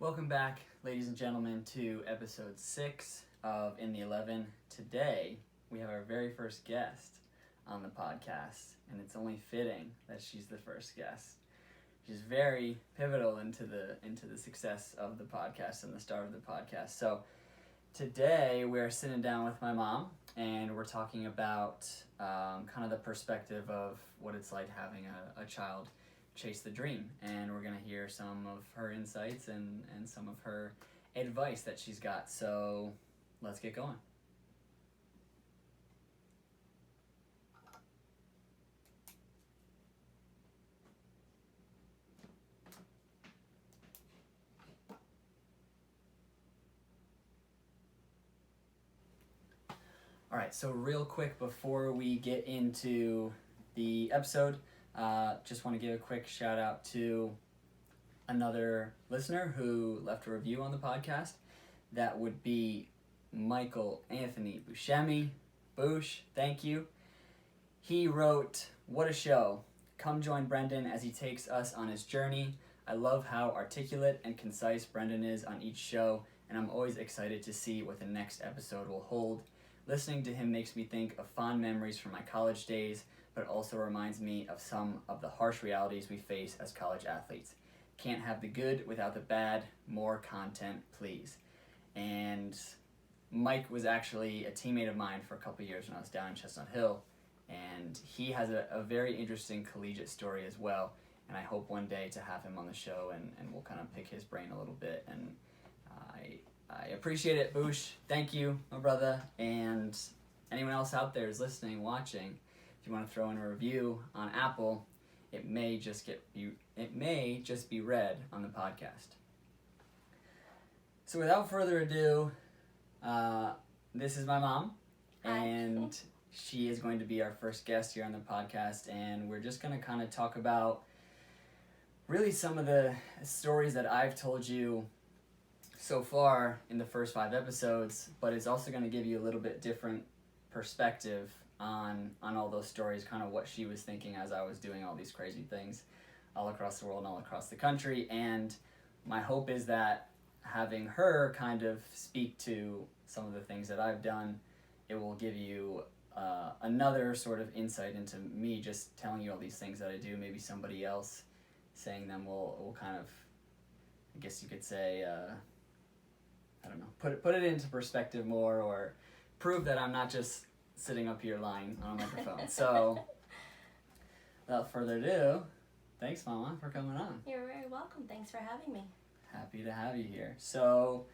Welcome back, ladies and gentlemen, to episode 6 of In the 11. Today, we have our very first guest on the podcast, and it's only fitting that she's the first guest. She's very pivotal into the success of the podcast and the start of the podcast. So today, we're sitting down with my mom, and we're talking about kind of the perspective of what it's like having a child chase the dream, and we're gonna hear some of her insights and some of her advice that she's got. So let's get going. All right, so real quick before we get into the episode, just want to give a quick shout out to another listener who left a review on the podcast. That would be Michael Anthony Buscemi. Bush, thank you. He wrote, "What a show. Come join Brendan as he takes us on his journey. I love how articulate and concise Brendan is on each show, and I'm always excited to see what the next episode will hold. Listening to him makes me think of fond memories from my college days, but also reminds me of some of the harsh realities we face as college athletes. Can't have the good without the bad. More content, please." And Mike was actually a teammate of mine for a couple of years when I was down in Chestnut Hill, and he has a very interesting collegiate story as well, and I hope one day to have him on the show, and we'll kind of pick his brain a little bit, and I appreciate it, Boosh. Thank you, my brother, and anyone else out there is listening, watching. If you want to throw in a review on Apple, it may just be read on the podcast. So without further ado, this is my mom, and she is going to be our first guest here on the podcast, and we're just going to kind of talk about really some of the stories that I've told you so far in the first 5 episodes, but it's also going to give you a little bit different perspective on all those stories, kind of what she was thinking as I was doing all these crazy things all across the world and all across the country. And my hope is that having her kind of speak to some of the things that I've done, it will give you another sort of insight into me just telling you all these things that I do. Maybe somebody else saying them will kind of, I guess you could say, I don't know, put it into perspective more, or prove that I'm not just sitting up here lying on a microphone. So without further ado, thanks, Mama, for coming on. You're very welcome. Thanks for having me. Happy to have you here. So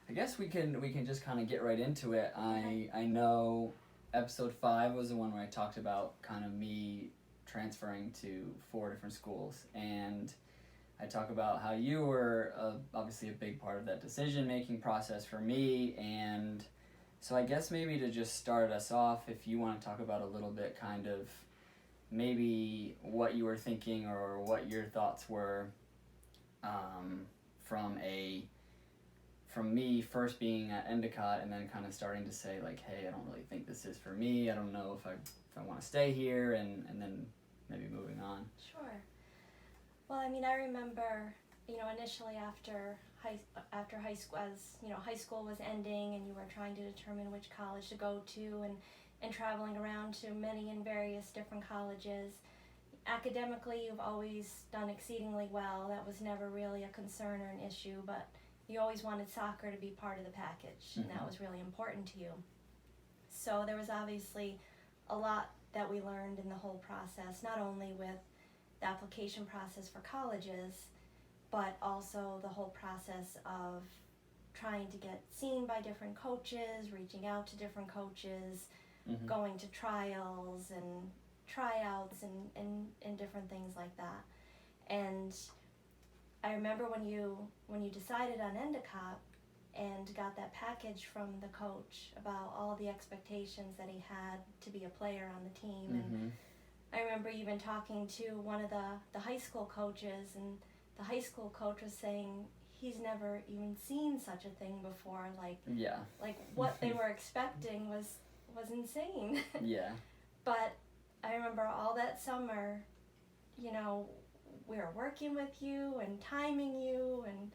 I guess we can just kind of get right into it. Okay. I know episode 5 was the one where I talked about kind of me transferring to 4 different schools, and I talk about how you were obviously a big part of that decision-making process for me. And so I guess maybe to just start us off, if you want to talk about a little bit kind of maybe what you were thinking or what your thoughts were from me first being at Endicott, and then kind of starting to say, like, hey, I don't really think this is for me. I don't know if I want to stay here, and then maybe moving on. Sure. Well, I mean, I remember, initially after high school, as high school was ending, and you were trying to determine which college to go to, and traveling around to many and various different colleges. Academically, you've always done exceedingly well. That was never really a concern or an issue, but you always wanted soccer to be part of the package, and that was really important to you. So there was obviously a lot that we learned in the whole process, not only with the application process for colleges, but also the whole process of trying to get seen by different coaches, reaching out to different coaches, going to trials and tryouts and different things like that. And I remember when you decided on Endicott and got that package from the coach about all the expectations that he had to be a player on the team. And I remember even talking to one of the high school coaches, and the high school coach was saying he's never even seen such a thing before. Like what they were expecting was insane. Yeah. But I remember all that summer, we were working with you and timing you and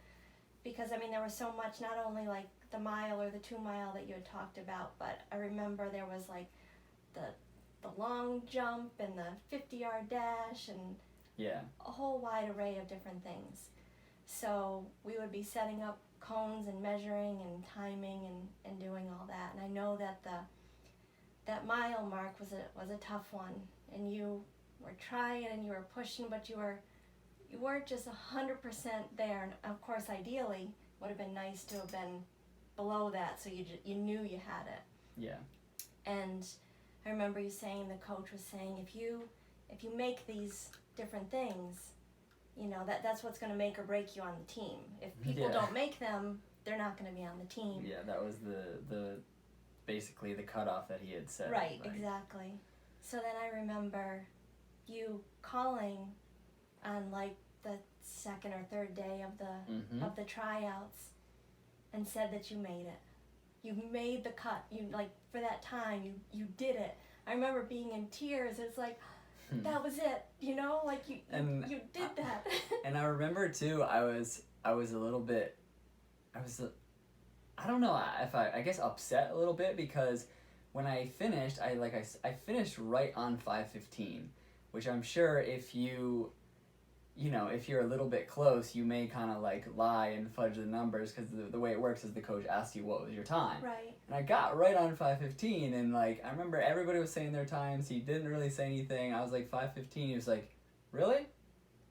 because I mean there was so much, not only like the mile or the 2 mile that you had talked about, but I remember there was like the long jump and the 50-yard dash and Yeah. a whole wide array of different things. So we would be setting up cones and measuring and timing and doing all that. And I know that that mile mark was a tough one, and you were trying and you were pushing, but you weren't just 100% there. And of course, ideally, would have been nice to have been below that, so you knew you had it. Yeah. And I remember you saying, the coach was saying, if you make these different things, you know, that's what's going to make or break you on the team. If people don't make them, they're not going to be on the team. Yeah, that was the basically the cutoff that he had said. Right, exactly. So then I remember you calling on like the second or third day of the tryouts and said that you made it. You made the cut. You, like, for that time, you did it. I remember being in tears. It's like, that was it, you know, like you did that. And I remember too, I was a little bit, I don't know if I guess upset a little bit, because when I finished, I finished right on 5:15, which I'm sure if if you're a little bit close, you may kind of like lie and fudge the numbers, because the way it works is the coach asks you what was your time. Right. And I got right on 5:15, and like I remember everybody was saying their times. He didn't really say anything. I was like 5:15. He was like, "Really?" I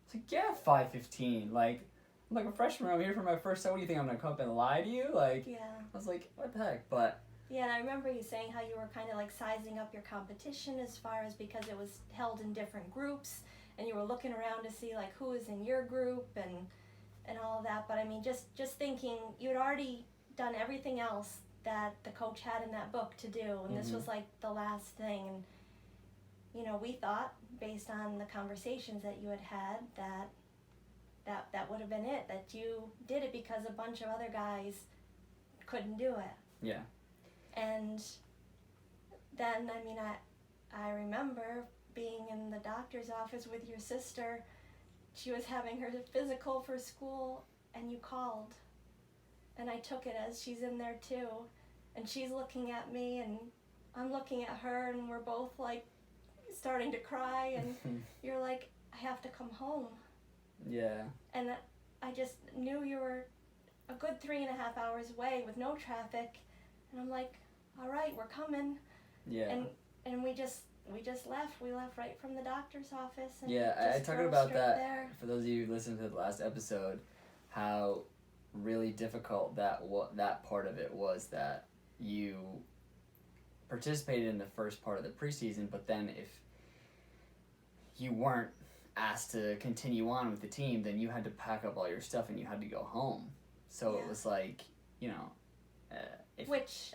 was like, "Yeah, 5:15. Like I'm like a freshman. I'm here for my first time. What do you think I'm gonna come up and lie to you?" Like, yeah. I was like, "What the heck?" But yeah, and I remember you saying how you were kind of like sizing up your competition, as far as because it was held in different groups, and you were looking around to see like who was in your group and all of that. But I mean, just thinking, you had already done everything else that the coach had in that book to do, and this was like the last thing. And you know, we thought, based on the conversations that you had that would have been it, that you did it because a bunch of other guys couldn't do it. yeah. And then, I mean, I remember being in the doctor's office with your sister. She was having her physical for school, and you called. And I took it as she's in there too. And she's looking at me, and I'm looking at her, and we're both like starting to cry. And you're like, I have to come home. Yeah. And I just knew you were a good 3.5 hours away with no traffic. And I'm like, all right, we're coming. Yeah. And we just left. We left right from the doctor's office. And Yeah, I just talked drove about straight that there. for those of you who listened to the last episode, how really difficult that part of it was, that you participated in the first part of the preseason, but then if you weren't asked to continue on with the team, then you had to pack up all your stuff and you had to go home. So it was like, if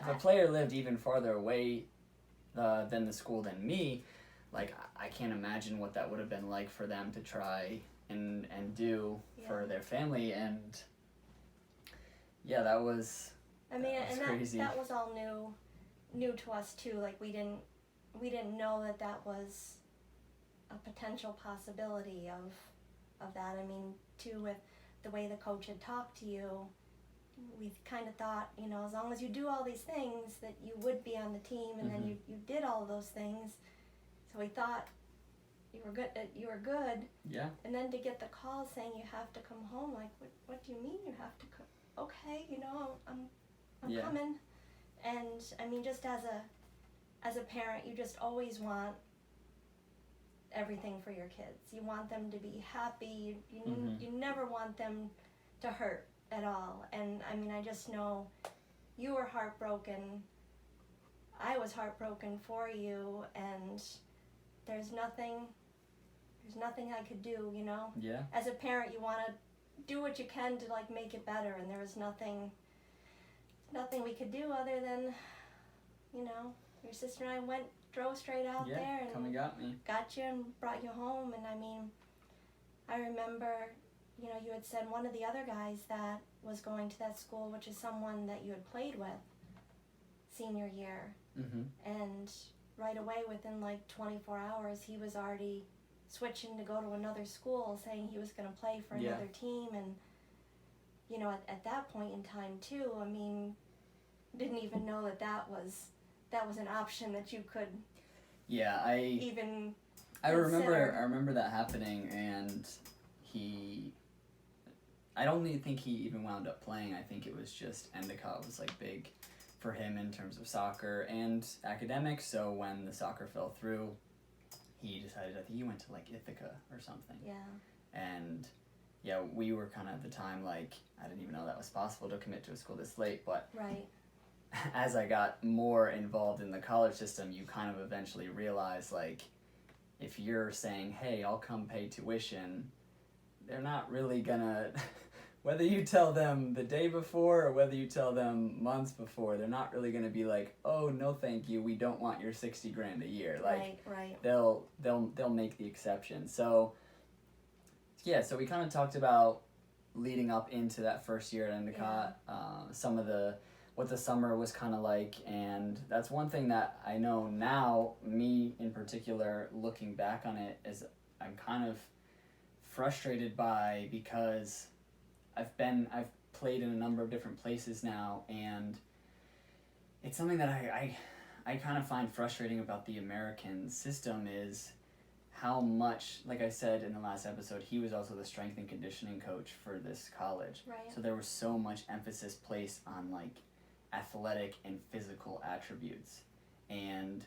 a player lived even farther away than the school than me, like I can't imagine what that would have been like for them to try and do for their family. And that was, I mean, that was and crazy. that was all new to us too. Like we didn't know that was a potential possibility of that. I mean, too, with the way the coach had talked to you, we kind of thought, as long as you do all these things, that you would be on the team, and then you did all those things. So we thought you were good. Yeah. And then to get the call saying you have to come home, like, what do you mean you have to come? Okay, I'm coming. And I mean, just as a parent, you just always want everything for your kids. You want them to be happy. You never want them to hurt at all. And I mean, I just know you were heartbroken. I was heartbroken for you, and there's nothing I could do, Yeah. As a parent, you want to do what you can to like make it better, and there was nothing we could do other than, your sister and I drove straight out there and come and got me. Got you and brought you home. And I mean, I remember, you had said one of the other guys that was going to that school, which is someone that you had played with senior year, and right away, within like 24 hours, he was already switching to go to another school, saying he was going to play for another team. And you know, at that point in time too, I mean, didn't even know that was an option that you could Yeah, even I consider. remember that happening, and I don't even think he even wound up playing. I think it was just Endicott was like big for him in terms of soccer and academics. So when the soccer fell through, he decided, I think he went to like Ithaca or something. Yeah. And yeah, we were kind of at the time like, I didn't even know that was possible to commit to a school this late. But Right. as I got more involved in the college system, you kind of eventually realize like, if you're saying, hey, I'll come pay tuition, they're not really gonna, whether you tell them the day before or whether you tell them months before, they're not really gonna be like, oh, no thank you, we don't want your 60 grand a year. Like, Right. they'll make the exception. So yeah, so we kind of talked about leading up into that first year at Endicott, some of what the summer was kind of like, and that's one thing that I know now, me in particular, looking back on it, is I'm kind of frustrated by, because I've played in a number of different places now, and it's something that I kind of find frustrating about the American system is how much, like I said in the last episode, he was also the strength and conditioning coach for this college. Right. So there was so much emphasis placed on like athletic and physical attributes, and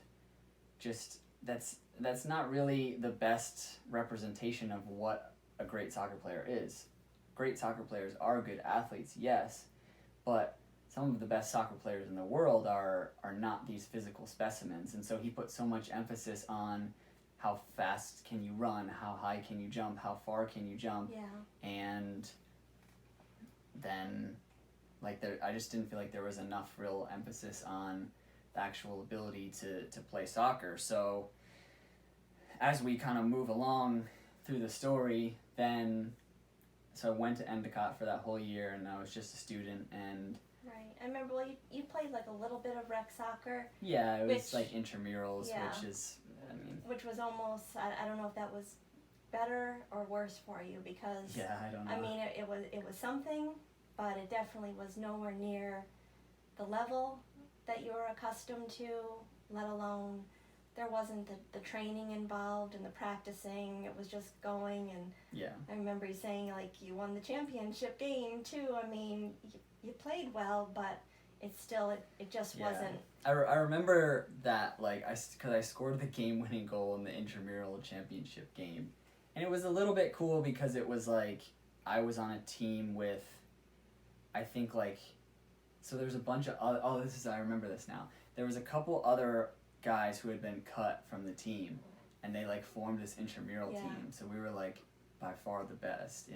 just that's not really the best representation of what a great soccer player is. Great soccer players are good athletes, yes, but some of the best soccer players in the world are not these physical specimens. And so he put so much emphasis on how fast can you run, how high can you jump, how far can you jump. Yeah. And then like I just didn't feel like there was enough real emphasis on the actual ability to play soccer. So as we kind of move along through the story, then so I went to Endicott for that whole year, and I was just a student. And Right. I remember, well, you played like a little bit of rec soccer. yeah, it was Which- like intramurals, yeah. which is, I mean, Which was almost, I don't know if that was better or worse for you, because yeah, I don't know. I mean, it was something, but it definitely was nowhere near the level that you were accustomed to, let alone there wasn't the training involved and the practicing. It was just going, and yeah. I remember you saying like you won the championship game too. I mean, you played well, but it still, it just Yeah. wasn't. I remember that, like, because I scored the game-winning goal in the intramural championship game. And it was a little bit cool because it was, like, I was on a team with, I think, like, so there's a bunch of other, I remember this now. There was a couple other guys who had been cut from the team, and they, like, formed this intramural Yeah. team. So we were, like, by far the best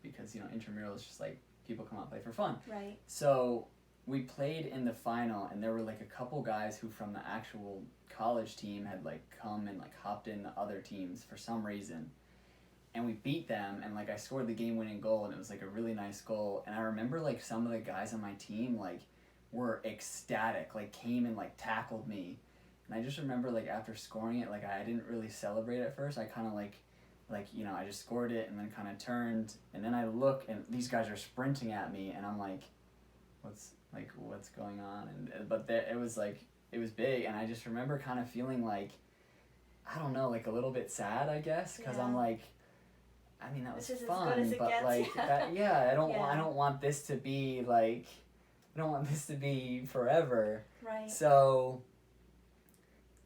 because, you know, intramural is just, like, people come out and play for fun. Right. So we played in the final, and there were like a couple guys who from the actual college team had like come and like hopped in the other teams for some reason, and we beat them, and like I scored the game-winning goal, and it was like a really nice goal. And I remember like some of the guys on my team like were ecstatic, like came and like tackled me, and I just remember like after scoring it, like I didn't really celebrate at first. I kind of like you know, I just scored it and then kind of turned, and then I look and these guys are sprinting at me, and I'm like, what's going on? And but it was big, and I just remember kind of feeling like, I don't know, like a little bit sad, I guess, because I'm Yeah. like, I mean, that was This is as fun, good as it but gets, like yeah. I don't Yeah. I don't want this to be like, I don't want this to be forever. Right. So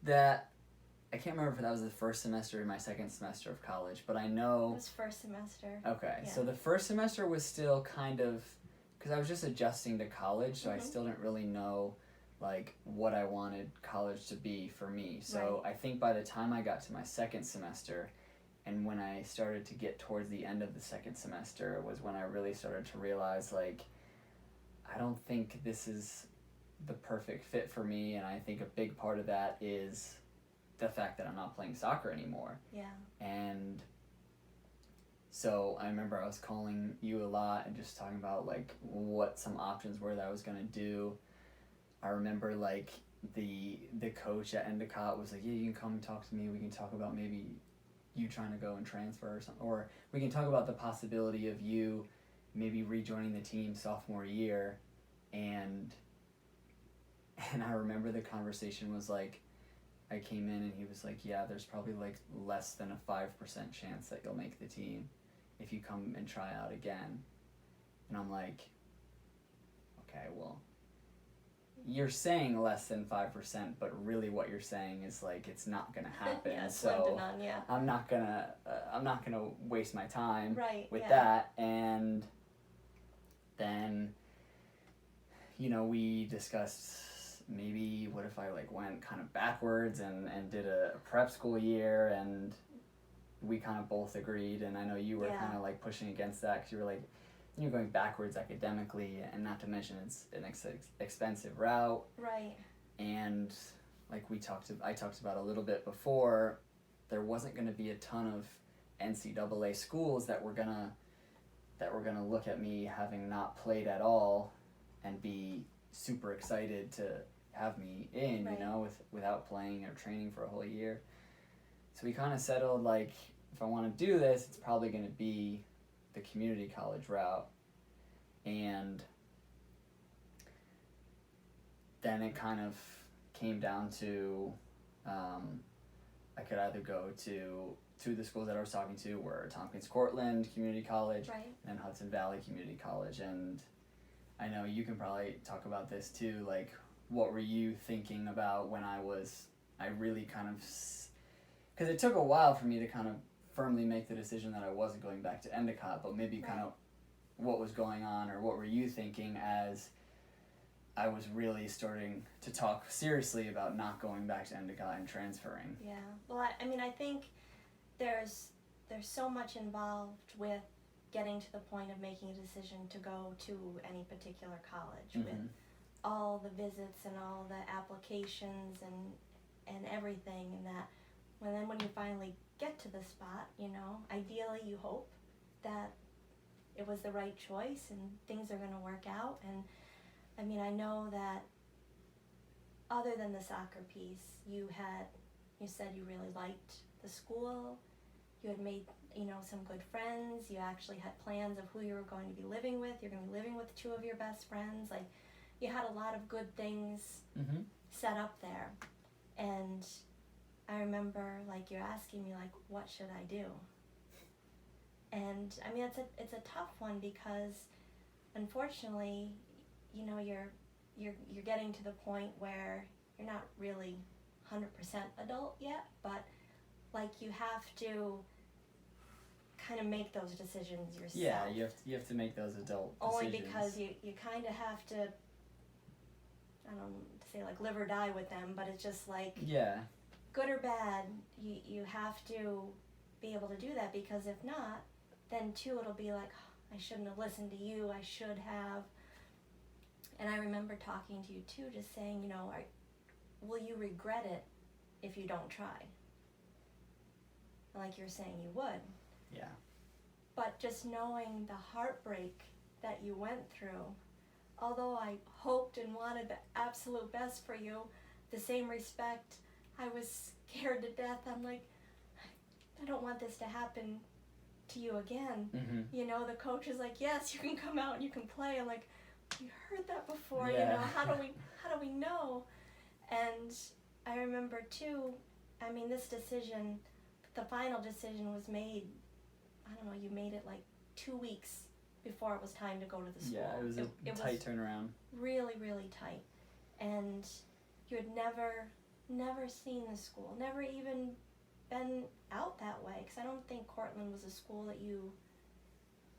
that, I can't remember if that was the first semester or my second semester of college, but I know. It was first semester. Okay, Yeah. so the first semester was still kind of, because I was just adjusting to college, so I still didn't really know like what I wanted college to be for me. So I think by the time I got to my second semester, and when I started to get towards the end of the second semester, was when I really started to realize like, I don't think this is the perfect fit for me, and I think a big part of that is the fact that I'm not playing soccer anymore. Yeah. And so I remember I was calling you a lot and just talking about like what some options were that I was gonna do. I remember like the coach at Endicott was like, yeah, you can come and talk to me. We can talk about maybe you trying to go and transfer or something, or we can talk about the possibility of you maybe rejoining the team sophomore year, and I remember the conversation was like, I came in and he was like, yeah, there's probably like less than a 5% chance that you'll make the team if you come and try out again. And I'm like, okay, well, you're saying less than 5%, but really what you're saying is like it's not gonna happen. Yeah, it's so slim to none, yeah. I'm not gonna waste my time with yeah. that. And then, we discussed maybe what if I like went kind of backwards and did a prep school year, and we kind of both agreed. And I know you were kind of like pushing against that because you were like, you're going backwards academically, and not to mention it's an expensive route. Right. And like I talked about a little bit before, there wasn't going to be a ton of NCAA schools that were gonna look at me having not played at all and be super excited to have me in, right. without playing or training for a whole year. So we kind of settled like, if I want to do this, it's probably going to be the community college route. And then it kind of came down to I could either go to the schools that I was talking to were Tompkins Cortland Community College, right. and Hudson Valley Community College. And I know you can probably talk about this too, like what were you thinking about when I really kind of, because it took a while for me to kind of firmly make the decision that I wasn't going back to Endicott, but maybe kind of what was going on, or what were you thinking as I was really starting to talk seriously about not going back to Endicott and transferring? Yeah, well, I think there's so much involved with getting to the point of making a decision to go to any particular college, with all the visits and all the applications and everything, and that when you finally get to the spot, ideally you hope that it was the right choice and things are going to work out. And I know that other than the soccer piece, you said you really liked the school, you had made some good friends, you actually had plans of who you were going to be living with. You're going to be living with two of your best friends. Like, you had a lot of good things set up there. And I remember, like, you're asking me, like, what should I do? And it's a tough one, because unfortunately, you're getting to the point where you're not really 100% adult yet, but like you have to kind of make those decisions yourself. Yeah, you have to make those adult only decisions. Because you kind of have to, I don't say like live or die with them, but it's just like, good or bad, you have to be able to do that, because if not, then too it'll be like, oh, I shouldn't have listened to you, I should have. And I remember talking to you too, just saying, will you regret it if you don't try? Like you're saying you would. Yeah. But just knowing the heartbreak that you went through, although I hoped and wanted the absolute best for you, the same respect, I was scared to death. I'm like, I don't want this to happen to you again. The coach is like, yes, you can come out and you can play. I'm like, you heard that before, how do we know? And I remember too, this decision, the final decision was made, I don't know, you made it like 2 weeks before it was time to go to the school. Yeah, it was a tight turnaround. Really, really tight. And you had never seen the school, never even been out that way, because I don't think Cortland was a school that you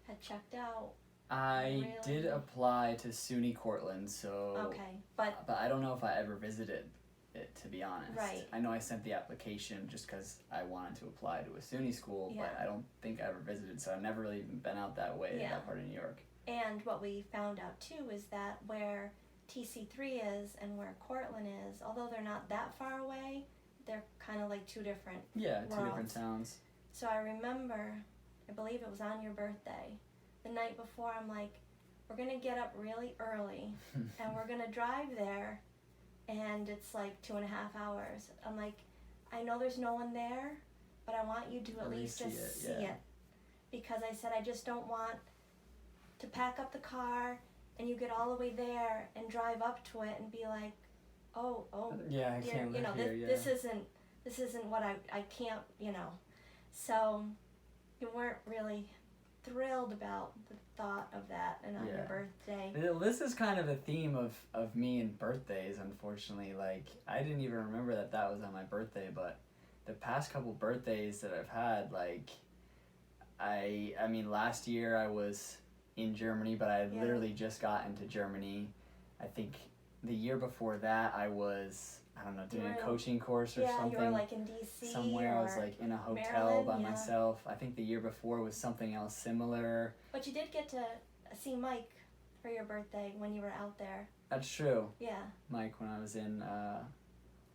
had checked out. I did apply to SUNY Cortland, so... Okay, but I don't know if I ever visited it, to be honest. Right. I know I sent the application just because I wanted to apply to a SUNY school, but I don't think I ever visited, so I've never really even been out that way, in that part of New York. And what we found out too is that where TC3 is and where Cortland is, although they're not that far away, they're kind of like two different worlds. Two different towns. So I remember, I believe it was on your birthday, the night before, I'm like, we're going to get up really early and we're going to drive there, and it's like 2.5 hours. I'm like, I know there's no one there, but I want you to at least just see it. Because I said, I just don't want to pack up the car and you get all the way there and drive up to it and be like, oh, Yeah, I dear, can't live here. Yeah. this isn't what I can't, So you weren't really thrilled about the thought of that and on your birthday. This is kind of a theme of me and birthdays, unfortunately. Like, I didn't even remember that was on my birthday, but the past couple birthdays that I've had, like, I mean, last year I was in Germany, but I had literally just gotten to Germany. I think the year before that I was, I don't know, doing a coaching course or something. Yeah, you were like in DC somewhere. or I was like in a hotel Maryland, by myself. I think the year before was something else similar. But you did get to see Mike for your birthday when you were out there. That's true. Yeah. Mike, when I was in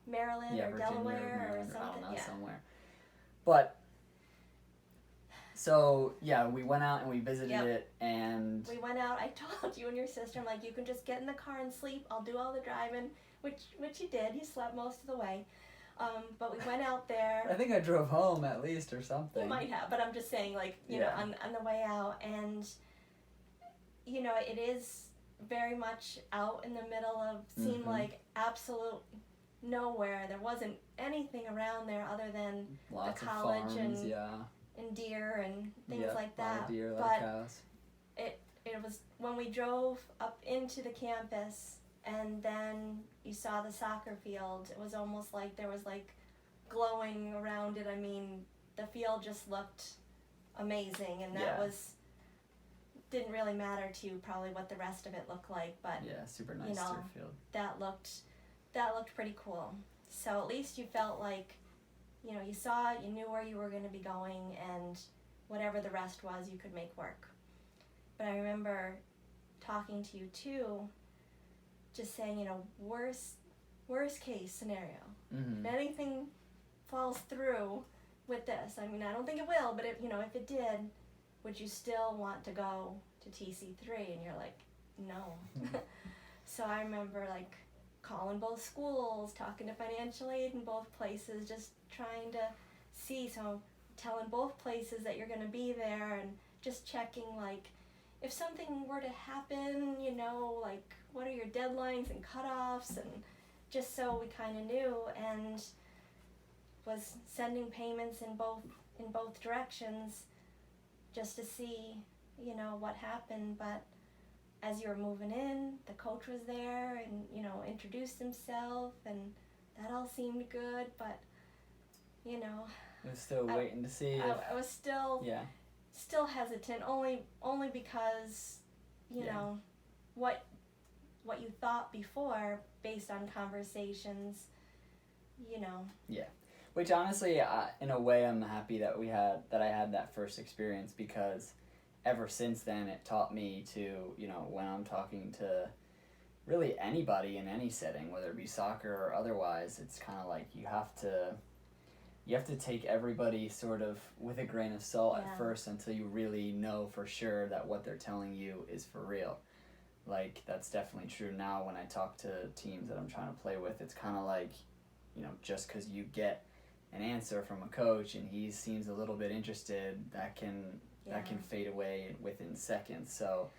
Maryland or Virginia Delaware Maryland, or something. I don't know, somewhere. But so we went out and we visited it, and we went out. I told you and your sister, I'm like, you can just get in the car and sleep. I'll do all the driving, which he did. He slept most of the way. But we went out there. I think I drove home at least or something. You might have, but I'm just saying, like, you know, on the way out, and it is very much out in the middle of seemed like absolute nowhere. There wasn't anything around there other than lots the college of farms, and deer and things like a lot that. of deer, a lot of cows. It was when we drove up into the campus and then you saw the soccer field. It was almost like there was like glowing around it. I mean, the field just looked amazing, and that didn't really matter to you probably what the rest of it looked like, but super nice turf field. That looked pretty cool. So at least you felt like, you saw it, you knew where you were going to be going, and whatever the rest was, you could make work. But I remember talking to you too, just saying, worst case scenario. Mm-hmm. If anything falls through with this, I mean, I don't think it will, but if it did, would you still want to go to TC3? And you're like, no. So I remember like calling both schools, talking to financial aid in both places, just trying to see. So telling both places that you're going to be there and just checking, like, if something were to happen, like, what are your deadlines and cutoffs, and just so we kind of knew, and was sending payments in both directions just to see, what happened. But as you were moving in, the coach was there and, introduced himself, and that all seemed good, but, I was still waiting to see. I was still hesitant, only because, what you thought before based on conversations, Yeah. Which honestly, in a way, I'm happy that I had that first experience, because ever since then it taught me to, when I'm talking to really anybody in any setting, whether it be soccer or otherwise, it's kind of like you have to take everybody sort of with a grain of salt at first, until you really know for sure that what they're telling you is for real. Like, that's definitely true now when I talk to teams that I'm trying to play with. It's kind of like, just because you get an answer from a coach and he seems a little bit interested, that can fade away within seconds. So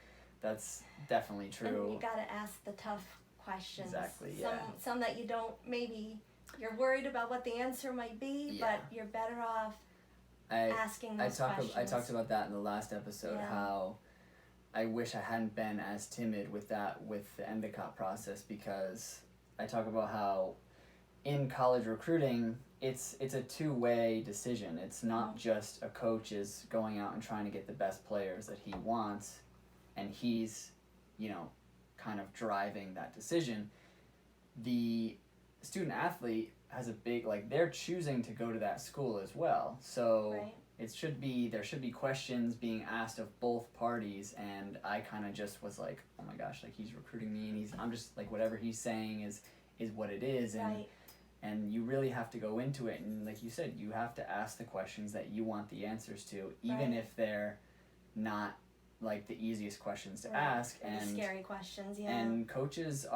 that's definitely true. And you got to ask the tough questions. Exactly. Some that you don't, maybe you're worried about what the answer might be, but you're better off asking those questions. I talked about that in the last episode, how I wish I hadn't been as timid with the Endicott process, because I talk about how in college recruiting, it's a two-way decision. It's not just a coach is going out and trying to get the best players that he wants, and he's, kind of driving that decision. The student athlete has a big, they're choosing to go to that school as well. So there should be questions being asked of both parties, and I kind of just was like, oh my gosh, like, he's recruiting me, and I'm just like, whatever he's saying is what it is. And you really have to go into it, and like you said, you have to ask the questions that you want the answers to, even if they're not like the easiest questions to ask, and the scary questions. And coaches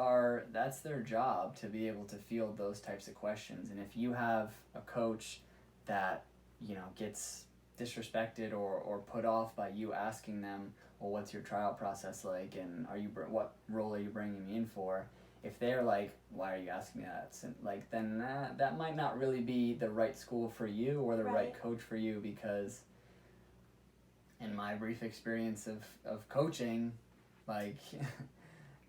that's their job, to be able to field those types of questions. And if you have a coach that gets disrespected or put off by you asking them, well, what's your tryout process like, and what role are you bringing me in for? If they're like, why are you asking me that? Like, then that might not really be the right school for you or the right coach for you, because in my brief experience of coaching, like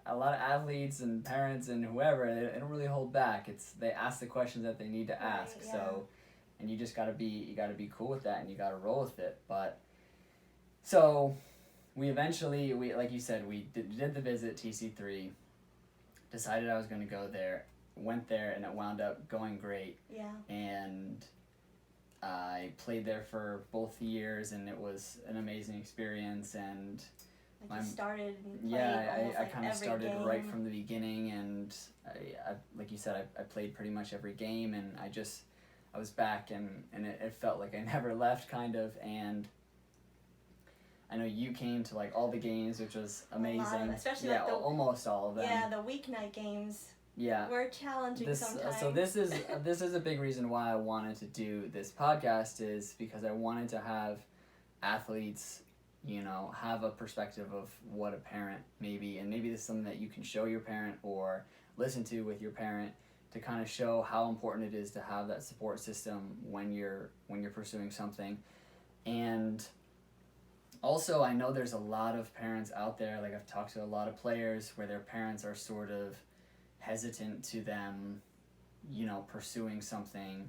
a lot of athletes and parents and whoever, they don't really hold back. They ask the questions that they need to ask. Yeah. So, and you just gotta be cool with that, and you gotta roll with it. But so we eventually, like you said, we did the visit TC3. Decided I was going to go there, went there, and it wound up going great. Yeah. And I played there for both years, and it was an amazing experience. And you started and played I kind of started game. right from the beginning, and I like you said, I played pretty much every game, and I was back, and it felt like I never left, kind of. And I know you came to like all the games, which was amazing. Especially like almost all of them. Yeah, the weeknight games. Yeah. Were challenging sometimes. So this is a big reason why I wanted to do this podcast, is because I wanted to have athletes, have a perspective of what a parent maybe, and maybe this is something that you can show your parent or listen to with your parent, to kind of show how important it is to have that support system when you're pursuing something. And also, I know there's a lot of parents out there, like I've talked to a lot of players where their parents are sort of hesitant to them, pursuing something,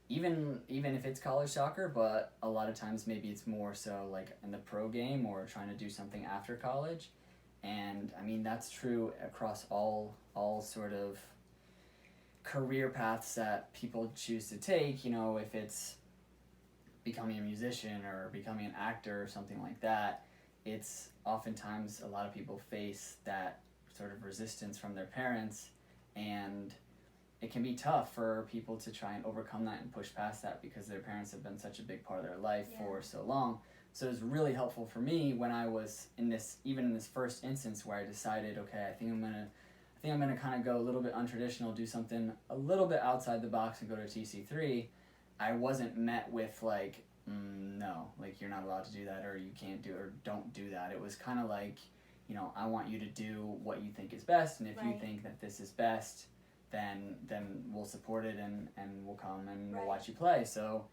even if it's college soccer, but a lot of times maybe it's more so like in the pro game or trying to do something after college. And I mean, that's true across all sort of career paths that people choose to take, if it's becoming a musician or becoming an actor or something like that. It's oftentimes a lot of people face that sort of resistance from their parents, and it can be tough for people to try and overcome that and push past that, because their parents have been such a big part of their life for so long. So it was really helpful for me when I was in this first instance where I decided, okay, I think I'm gonna kind of go a little bit untraditional, do something a little bit outside the box and go to TC3. I wasn't met with like, no, like you're not allowed to do that, or you can't do, or don't do that. It was kind of like, I want you to do what you think is best, and if you think that this is best, then we'll support it, and we'll come and we'll watch you play. So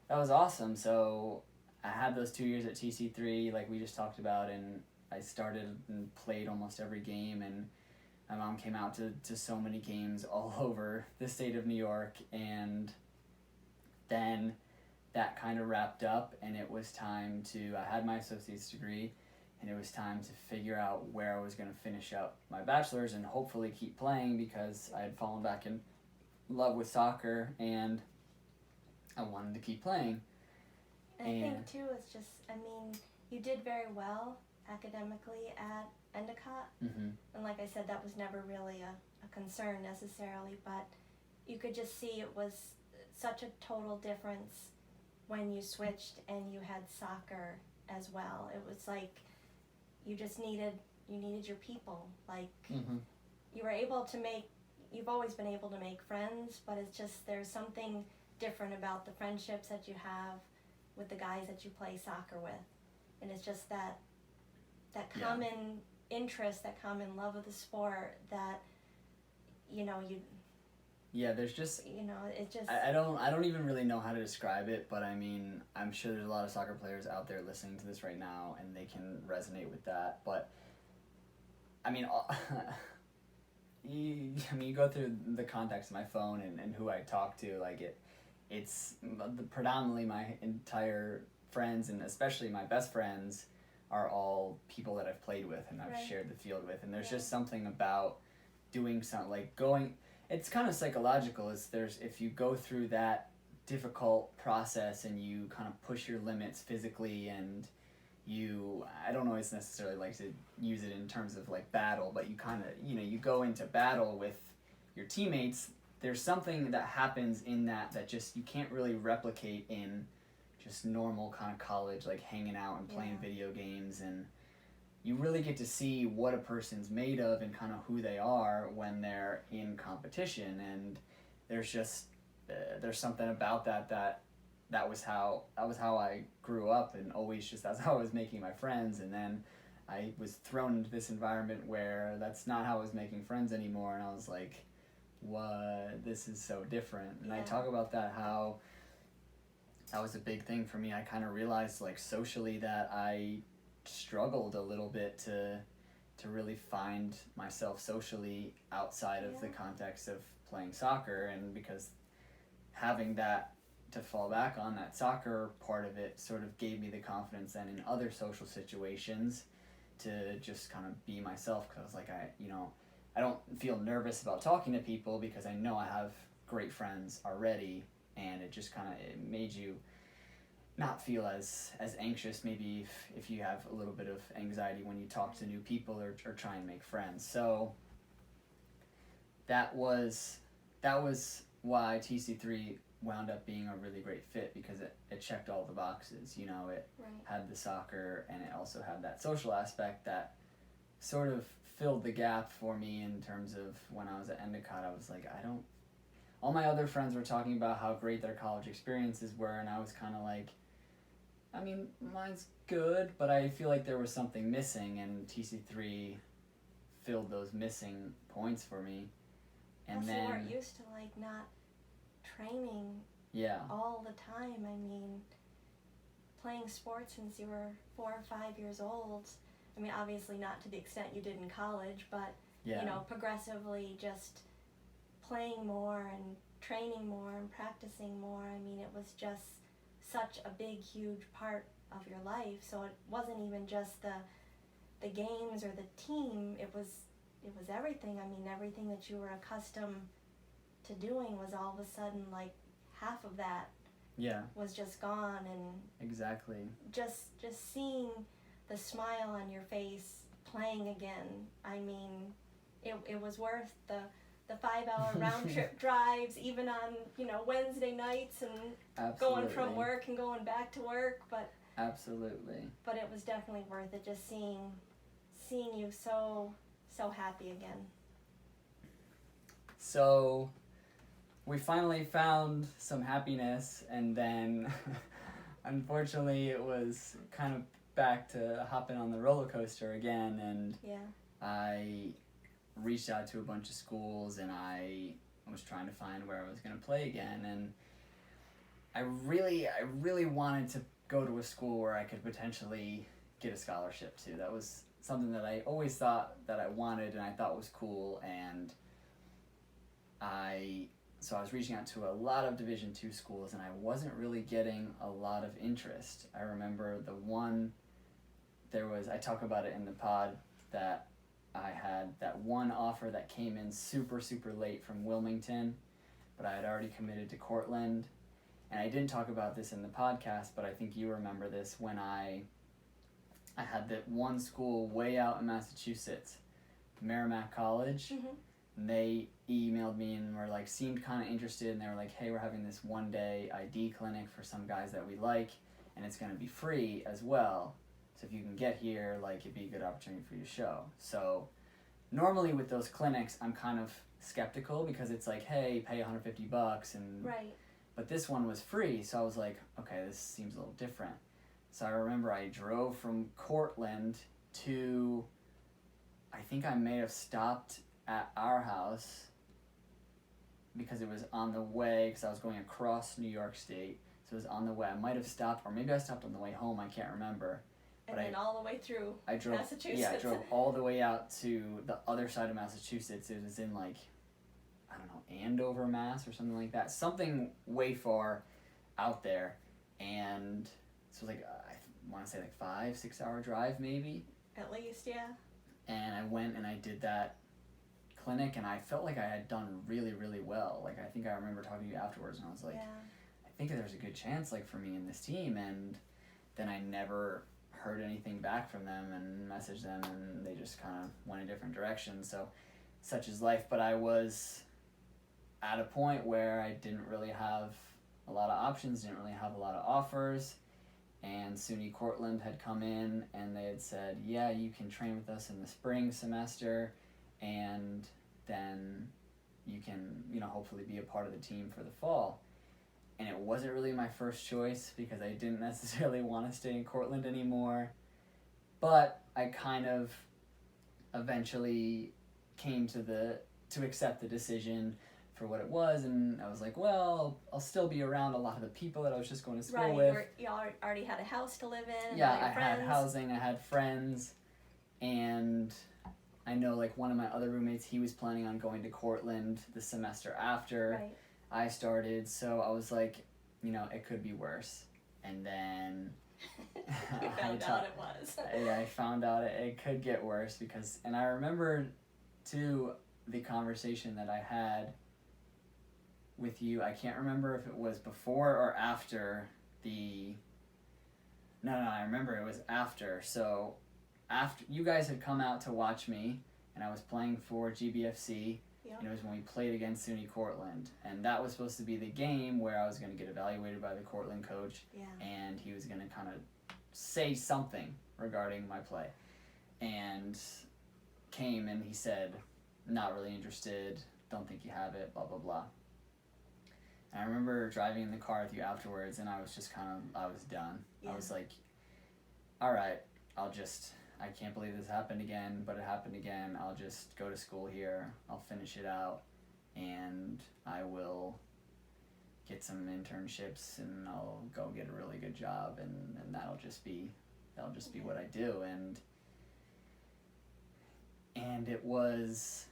that was awesome. So I had those 2 years at TC3, like we just talked about, and I started and played almost every game, and my mom came out to so many games all over the state of New York, and then that kind of wrapped up, and it was time I had my associate's degree, and it was time to figure out where I was going to finish up my bachelor's and hopefully keep playing, because I had fallen back in love with soccer and I wanted to keep playing. I think too, it's just, you did very well academically at Endicott, and like I said, that was never really a concern necessarily, but you could just see it was such a total difference when you switched and you had soccer as well. It was like you needed your people. Like you were able to you've always been able to make friends, but it's just, there's something different about the friendships that you have with the guys that you play soccer with. And it's just that common interest, that common love of the sport that, there's just, it just, I don't even really know how to describe it, but I'm sure there's a lot of soccer players out there listening to this right now, and they can resonate with that. But you go through the contacts of my phone and who I talk to, like it's predominantly my entire friends, and especially my best friends are all people that I've played with and I've shared the field with, and there's just something about doing something, like going, it's kind of psychological, if you go through that difficult process and you kind of push your limits physically, and I don't always necessarily like to use it in terms of like battle, but you kind of, you go into battle with your teammates, there's something that happens in that just you can't really replicate in just normal kind of college, like hanging out and playing video games, and you really get to see what a person's made of and kind of who they are when they're in competition. And there's just there's something about that was how I grew up, and always just, that's how I was making my friends. And then I was thrown into this environment where that's not how I was making friends anymore, and I was like, what, this is so different. And I talk about that, how that was a big thing for me. I kind of realized, like, socially that I struggled a little bit to really find myself socially outside of the context of playing soccer, and because having that to fall back on, that soccer part of it sort of gave me the confidence then in other social situations to just kind of be myself, because I was like, I don't feel nervous about talking to people because I know I have great friends already, and it just kind of, it made you not feel as anxious maybe if you have a little bit of anxiety when you talk to new people or try and make friends. So that was why TC3 wound up being a really great fit, because it checked all the boxes. It had the soccer, and it also had that social aspect that sort of filled the gap for me in terms of when I was at Endicott. I was like, all my other friends were talking about how great their college experiences were, and I was kind of like, I mean, mine's good, but I feel like there was something missing, and TC3 filled those missing points for me. And also, then you weren't used to, like, not training all the time. I mean, playing sports since you were 4 or 5 years old. I mean, obviously not to the extent you did in college, but, progressively just playing more and training more and practicing more. I mean, it was just such a big, huge part of your life. So it wasn't even just the games or the team. It was everything. I mean, everything that you were accustomed to doing was all of a sudden, like, half of that was just gone. And exactly, just seeing the smile on your face playing again, I mean, it was worth the 5-hour round trip drives, even on Wednesday nights, and absolutely, going from work and going back to work. But absolutely, but it was definitely worth it, just seeing you so happy again. So we finally found some happiness, and then unfortunately it was kind of back to hopping on the roller coaster again, and I reached out to a bunch of schools, and I was trying to find where I was going to play again, and I really wanted to go to a school where I could potentially get a scholarship to. That was something that I always thought that I wanted and I thought was cool, and so I was reaching out to a lot of Division II schools, and I wasn't really getting a lot of interest. I remember I talk about it in the pod, that I had that one offer that came in super, super late from Wilmington, but I had already committed to Cortland. And I didn't talk about this in the podcast, but I think you remember this, when I had that one school way out in Massachusetts, Merrimack College. Mm-hmm. And they emailed me and were like, seemed kind of interested, and they were like, hey, we're having this one-day ID clinic for some guys that we like, and it's going to be free as well. So if you can get here, like, it'd be a good opportunity for you to show. So normally with those clinics, I'm kind of skeptical, because it's like, hey, pay $150, and right. But this one was free, so I was like, okay, this seems a little different. So I remember I drove from Cortland to, I think I may have stopped at our house, because it was on the way, because I was going across New York State. So it was on the way. I might have stopped, or maybe I stopped on the way home, I can't remember. And then all the way through Massachusetts. Yeah, I drove all the way out to the other side of Massachusetts. It was in, like, I don't know, Andover, Mass, or something like that. Something way far out there. And so it was like, I want to say like 5-6 hour drive maybe. At least, yeah. And I went and I did that clinic, and I felt like I had done really, really well. Like, I think I remember talking to you afterwards, and I was like, I think there's a good chance, like, for me in this team. And then I never heard anything back from them, and messaged them, and they just kind of went a different direction. So such is life. But I was at a point where I didn't really have a lot of options, didn't really have a lot of offers, and SUNY Cortland had come in, and they had said, yeah, you can train with us in the spring semester, and then you can, hopefully be a part of the team for the fall. And it wasn't really my first choice, because I didn't necessarily want to stay in Cortland anymore. but I kind of eventually came to accept the decision for what it was, and I was like, well, I'll still be around a lot of the people that I was just going to school with. You already had a house to live in. And Yeah, all your I friends. had housing, I had friends, and I know like one of my other roommates, he was planning on going to Cortland the semester after I started, so I was like, it could be worse. And then you found out it was. I found out it could get worse and I remember too the conversation that I had with you. I can't remember if it was before or after No, I remember it was after. So after you guys had come out to watch me, and I was playing for GBFC. Yep. And it was when we played against SUNY Cortland, and that was supposed to be the game where I was going to get evaluated by the Cortland coach, and he was going to kind of say something regarding my play. And came and he said, not really interested, don't think you have it, blah, blah, blah. And I remember driving in the car with you afterwards, and I was just I was done. Yeah. I was like, all right, I can't believe this happened again, but it happened again. I'll just go to school here, I'll finish it out, and I will get some internships, and I'll go get a really good job, and that'll just be what I do. And it was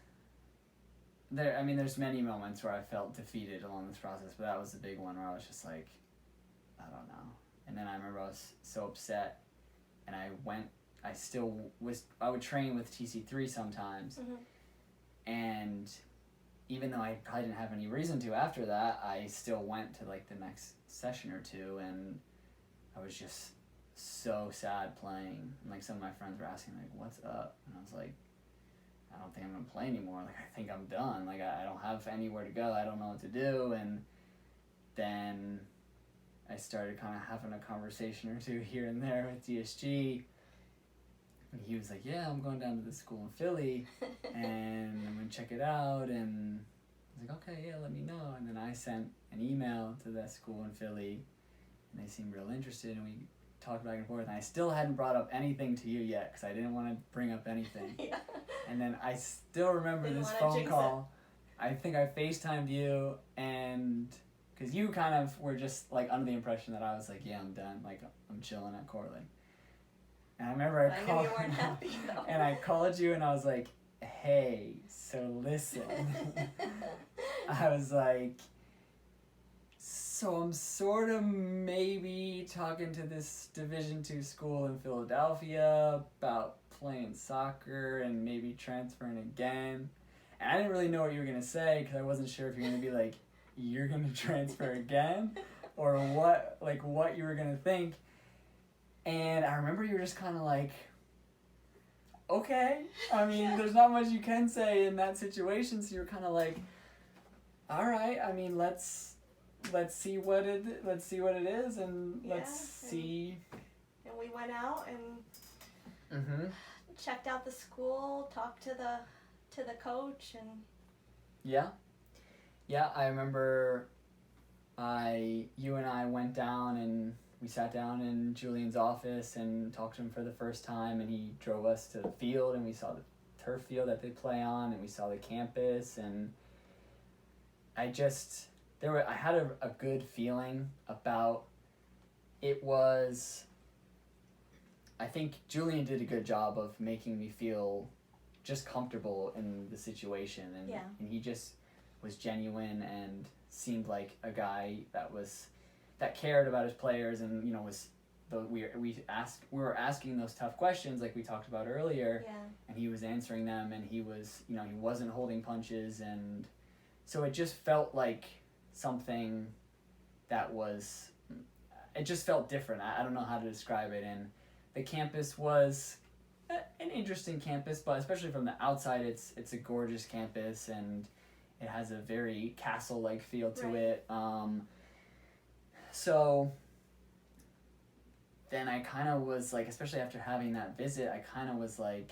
there. I mean, there's many moments where I felt defeated along this process, but that was the big one where I was just like, I don't know. And then I remember I was so upset, and I would train with TC3 sometimes, and even though I probably didn't have any reason to after that, I still went to like the next session or two, and I was just so sad playing. And like some of my friends were asking like, what's up? And I was like, I don't think I'm gonna play anymore. Like, I think I'm done. Like, I don't have anywhere to go. I don't know what to do. And then I started kind of having a conversation or two here and there with DSG. And he was like, yeah, I'm going down to this school in Philly, and I'm going to check it out. And I was like, okay, yeah, let me know. And then I sent an email to that school in Philly, and they seemed real interested, and we talked back and forth. And I still hadn't brought up anything to you yet, because I didn't want to bring up anything. Yeah. And then I still remember this phone call. I think I FaceTimed you, and because you kind of were just like under the impression that I was like, yeah, I'm done. Like, I'm chilling at Cortland. And I remember I called, knew you weren't happy, though. And I called you, and I was like, hey, so listen. I was like, so I'm sort of maybe talking to this Division II school in Philadelphia about playing soccer and maybe transferring again. And I didn't really know what you were going to say, because I wasn't sure if you were going to be like, you're going to transfer again, or what you were going to think. And I remember you were just kind of like, okay. I mean, there's not much you can say in that situation, so you're kind of like, all right. I mean, let's see what it is, and let's see. And we went out and checked out the school, talked to the coach, and yeah. I remember you and I went down, and we sat down in Julian's office and talked to him for the first time, and he drove us to the field, and we saw the turf field that they play on, and we saw the campus, and I had a good feeling about it. I think Julian did a good job of making me feel just comfortable in the situation, and he just was genuine and seemed like a guy that cared about his players, and we were asking those tough questions like we talked about earlier, and he was answering them, and he wasn't holding punches, and so it just felt like something it just felt different. I don't know how to describe it. And the campus was an interesting campus, but especially from the outside, it's a gorgeous campus, and it has a very castle-like feel to it. So then I kind of was like, especially after having that visit, I kind of was like,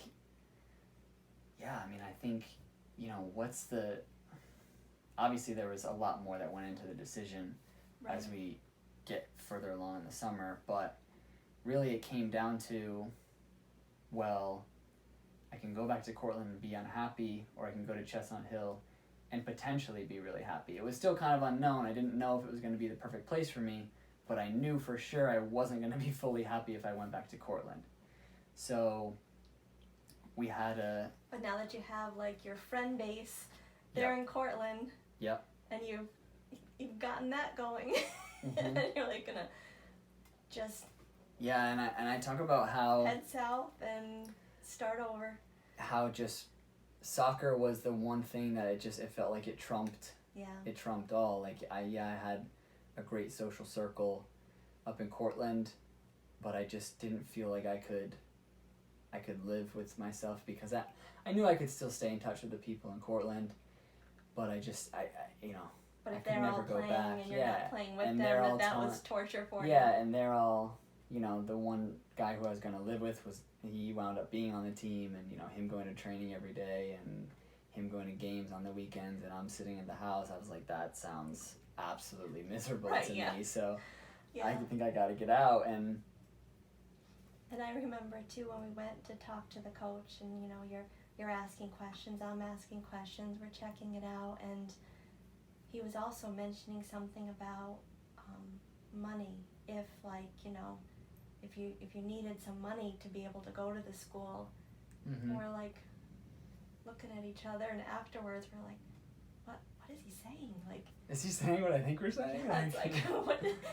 yeah, I mean, I think, obviously there was a lot more that went into the decision as we get further along in the summer, but really it came down to, well, I can go back to Cortland and be unhappy, or I can go to Chestnut Hill and potentially be really happy. It was still kind of unknown. I didn't know if it was going to be the perfect place for me, but I knew for sure I wasn't going to be fully happy if I went back to Cortland. So we had a... But now that you have like your friend base there in Cortland, and you've gotten that going, and you're like gonna just and I talk about how head south and start over. How just soccer was the one thing that it felt like it trumped. Yeah. It trumped all. Like I had a great social circle up in Cortland, but I just didn't feel like I could live with myself, because I knew I could still stay in touch with the people in Cortland, but I you know. But if I could they're never all go playing back. and you're not playing with and them, that was torture for you. Yeah, and they're all, you know, the one guy who I was going to live with he wound up being on the team, and, you know, him going to training every day and him going to games on the weekends, and I'm sitting in the house. I was like, that sounds absolutely miserable to me. So I think I got to get out. And I remember too when we went to talk to the coach, and you know, you're asking questions, I'm asking questions, we're checking it out, and he was also mentioning something about money. If like, you know, if you needed some money to be able to go to the school, and we're like looking at each other, and afterwards we're like, what is he saying? Like, is he saying what I think we're saying? Yeah, it's like,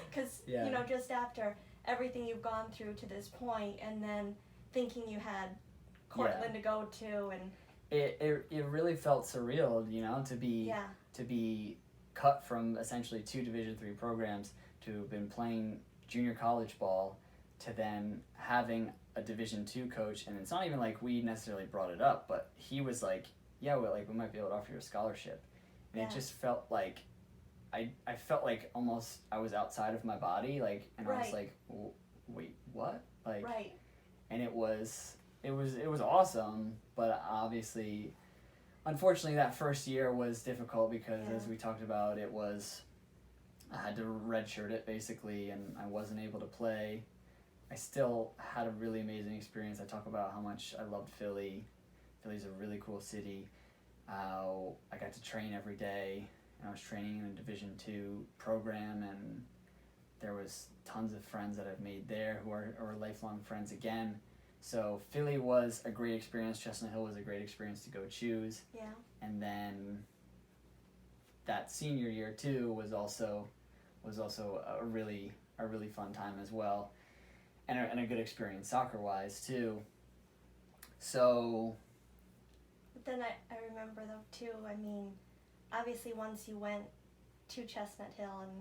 because you know, just after everything you've gone through to this point, and then thinking you had Cortland to go to, and it really felt surreal, you know, to be cut from essentially 2 Division III programs, to have been playing junior college ball, to then having a Division II coach. And it's not even like we necessarily brought it up, but he was like, we might be able to offer you a scholarship. And it just felt like I felt like almost I was outside of my body, like, and I was like, wait, what? Like, and it was awesome, but obviously, unfortunately, that first year was difficult because, as we talked about, I had to redshirt it basically, and I wasn't able to play. I still had a really amazing experience. I talk about how much I loved Philly. Philly's a really cool city. I got to train every day, and I was training in a Division II program, and there was tons of friends that I've made there who are lifelong friends again. So Philly was a great experience. Chestnut Hill was a great experience to go choose. Yeah. And then that senior year too was also a really fun time as well, and a good experience soccer wise too. So. But then I remember though too. I mean, obviously once you went to Chestnut Hill, and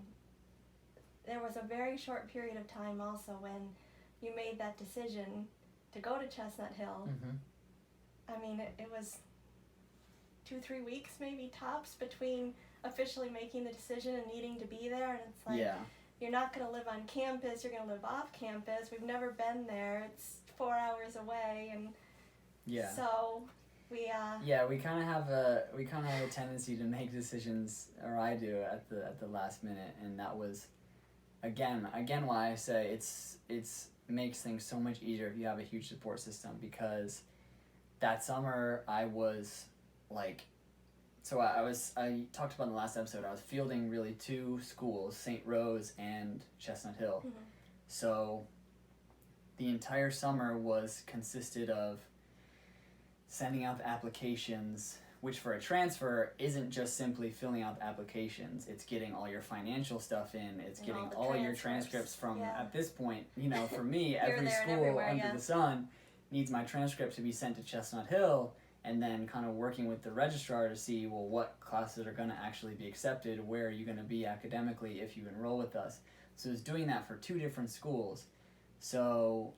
there was a very short period of time also when you made that decision to go to Chestnut Hill. I mean, it was 2-3 weeks maybe tops between officially making the decision and needing to be there, and it's like, you're not going to live on campus, you're going to live off campus. We've never been there. It's 4 hours away, and so we kind of have a tendency to make decisions, or I do, at the last minute, and that was again why I say it's makes things so much easier if you have a huge support system, because that summer I was like, so I talked about in the last episode, I was fielding really 2 schools, St. Rose and Chestnut Hill. So the entire summer consisted of sending out the applications, which for a transfer isn't just simply filling out the applications. It's getting all your financial stuff in. It's getting all your transcripts from, at this point, you know, for me, every school under the sun needs my transcript to be sent to Chestnut Hill, and then kind of working with the registrar to see, well, what classes are going to actually be accepted, where are you going to be academically if you enroll with us. So it's doing that for 2 different schools. So,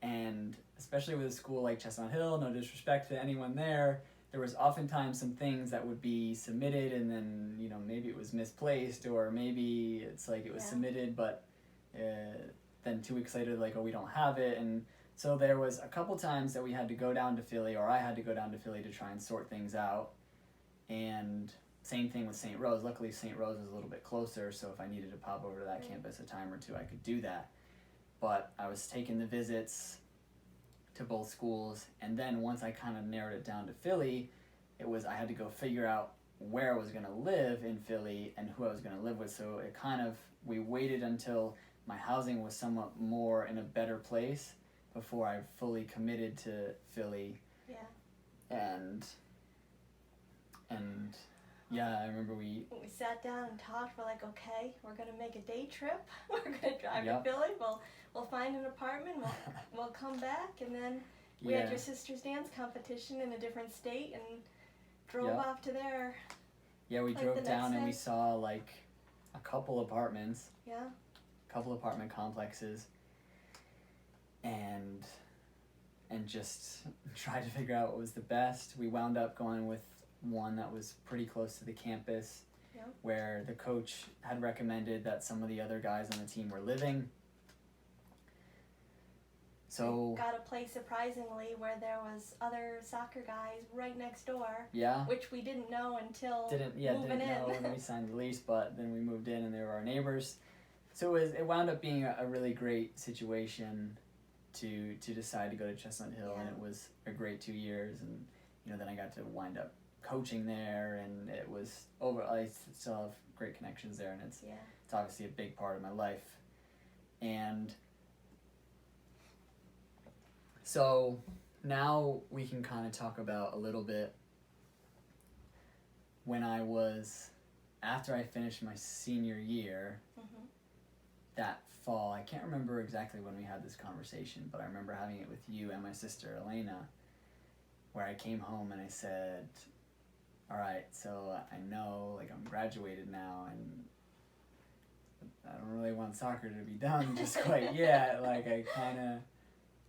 and especially with a school like Chestnut Hill, no disrespect to anyone there was oftentimes some things that would be submitted, and then, you know, maybe it was misplaced, or maybe it's like it was submitted, but then 2 weeks later, like, oh, we don't have it. And so there was a couple times that we had to go down to Philly, or I had to go down to Philly to try and sort things out. And same thing with St. Rose. Luckily, St. Rose is a little bit closer, so if I needed to pop over to that campus a time or two, I could do that. But I was taking the visits. to both schools. And then once I kind of narrowed it down to Philly, I had to go figure out where I was going to live in Philly and who I was going to live with. So we waited until my housing was somewhat more in a better place before I fully committed to Philly. Yeah. And yeah, I remember we sat down and talked. We're like, okay, we're gonna make a day trip. We're gonna drive Yep. to Philly. We'll find an apartment. We'll come back, and then we had your sister's dance competition in a different state, and drove Yep. off to there. Yeah, we Like drove the down next and we day? saw like a couple apartments, Yeah. couple apartment complexes, and just tried to figure out what was the best. We wound up going with one that was pretty close to the campus, Yeah. where the coach had recommended that some of the other guys on the team were living. So Got a place surprisingly where there was other soccer guys right next door, yeah, which we didn't know until didn't moving know in. when we signed the lease, but then we moved in and they were our neighbors. So it wound up being a really great situation to decide to go to Chestnut Hill, and Yeah. it was a great 2 years. And then I got to wind up coaching there, and it was over. I still have great connections there, and it's Yeah. obviously a big part of my life. And so now we can kind of talk about a little bit after I finished my senior year, Mhm. that fall. I can't remember exactly when we had this conversation, but I remember having it with you and my sister Elena, where I came home and I said, all right, so I know like I'm graduated now, and I don't really want soccer to be done just quite yet. Like I kind of,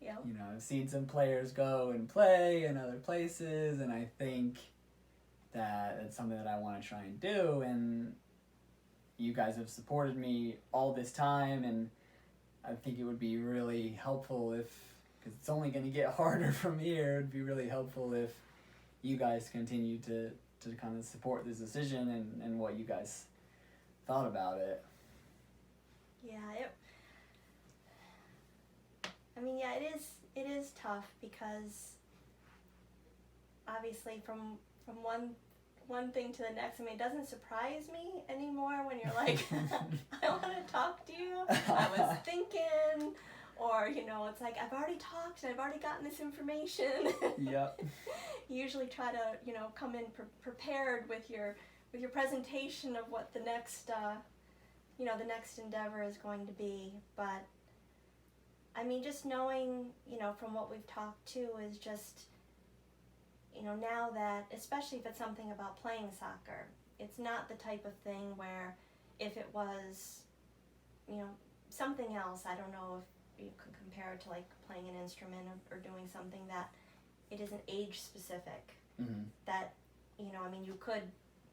Yep. I've seen some players go and play in other places, and I think that it's something that I want to try and do. And you guys have supported me all this time, and I think it would be really helpful because it's only going to get harder from here, it would be really helpful if you guys continue to kind of support this decision and what you guys thought about it. Yeah, it is tough because obviously from one thing to the next. I mean, it doesn't surprise me anymore when you're like, I want to talk to you. I was thinking, or it's like I've already talked and I've already gotten this information. Yep. You usually try to come in prepared with your presentation of what the next the next endeavor is going to be. But I mean, just knowing from what we've talked to is just now that, especially if it's something about playing soccer, it's not the type of thing where if it was something else, I don't know if you could compare it to like playing an instrument or doing something that it isn't age specific. Mm-hmm. That I mean, you could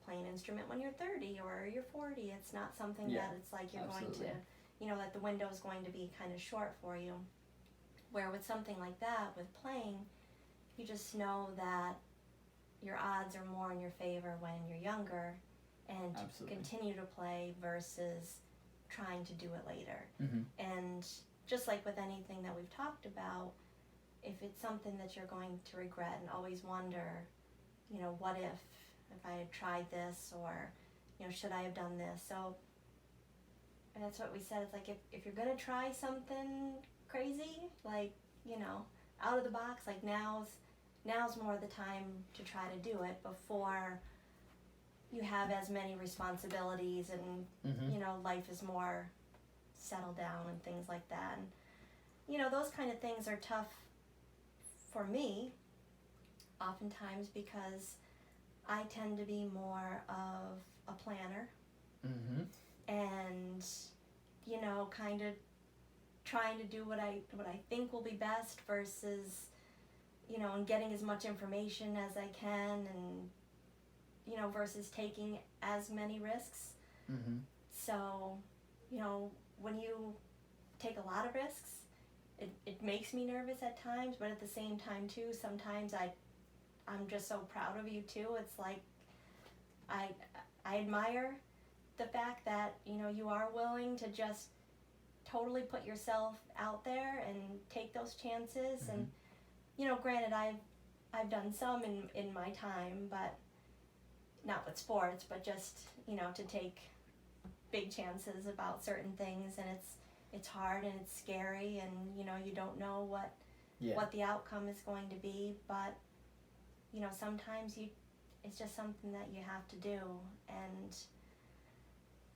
play an instrument when you're 30 or you're 40. It's not something that it's like you're absolutely. going to that the window is going to be kind of short for you. Where with something like that, with playing, you just know that your odds are more in your favor when you're younger, and Absolutely. to continue to play versus trying to do it later. Mm-hmm. And just like with anything that we've talked about, if it's something that you're going to regret and always wonder, what if I had tried this, or should I have done this? So that's what we said. It's like if you're gonna try something crazy, like out of the box, like now's more the time to try to do it before you have as many responsibilities and Mm-hmm. life is more settled down and things like that. And those kind of things are tough for me oftentimes because I tend to be more of a planner Mm-hmm. and kind of trying to do what I think will be best versus and getting as much information as I can, and versus taking as many risks. Mm-hmm. So when you take a lot of risks, it makes me nervous at times, but at the same time too, sometimes I'm just so proud of you too. It's like I admire the fact that you are willing to just totally put yourself out there and take those chances. Mm-hmm. And granted, I've done some in my time, but not with sports, but just, to take big chances about certain things, and it's hard and it's scary, and you don't know what the outcome is going to be, but sometimes it's just something that you have to do, and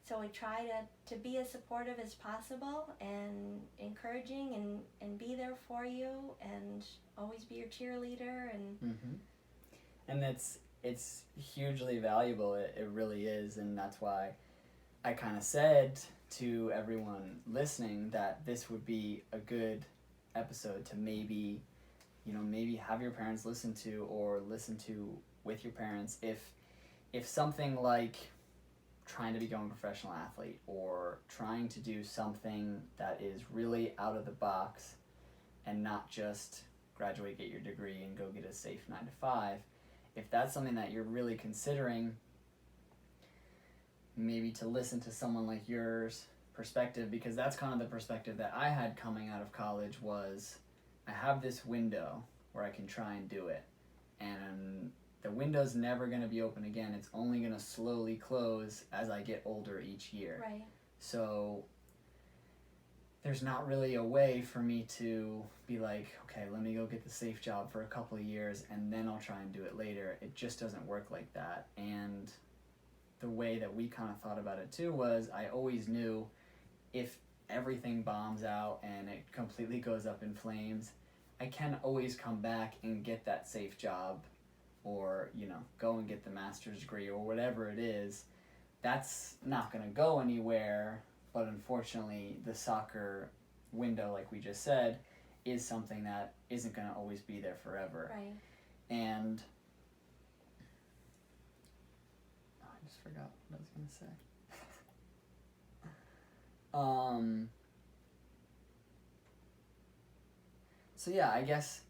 so we try to be as supportive as possible and encouraging and be there for you and always be your cheerleader and it's hugely valuable. It really is, and that's why I kind of said to everyone listening that this would be a good episode to maybe have your parents listen to, or listen to with your parents if something like trying to become a professional athlete or trying to do something that is really out of the box and not just graduate, get your degree, and go get a safe 9-to-5. If that's something that you're really considering, maybe to listen to someone like yours perspective, because that's kind of the perspective that I had coming out of college. Was I have this window where I can try and do it, and the window's never going to be open again. It's only going to slowly close as I get older each year. Right. So there's not really a way for me to be like, okay, let me go get the safe job for a couple of years and then I'll try and do it later. It just doesn't work like that. And the way that we kind of thought about it too was, I always knew if everything bombs out and it completely goes up in flames, I can always come back and get that safe job, or go and get the master's degree or whatever it is. That's not going to go anywhere, but unfortunately the soccer window, like we just said, is something that isn't going to always be there forever. Right. And I just forgot what I was going to say. So yeah, I guess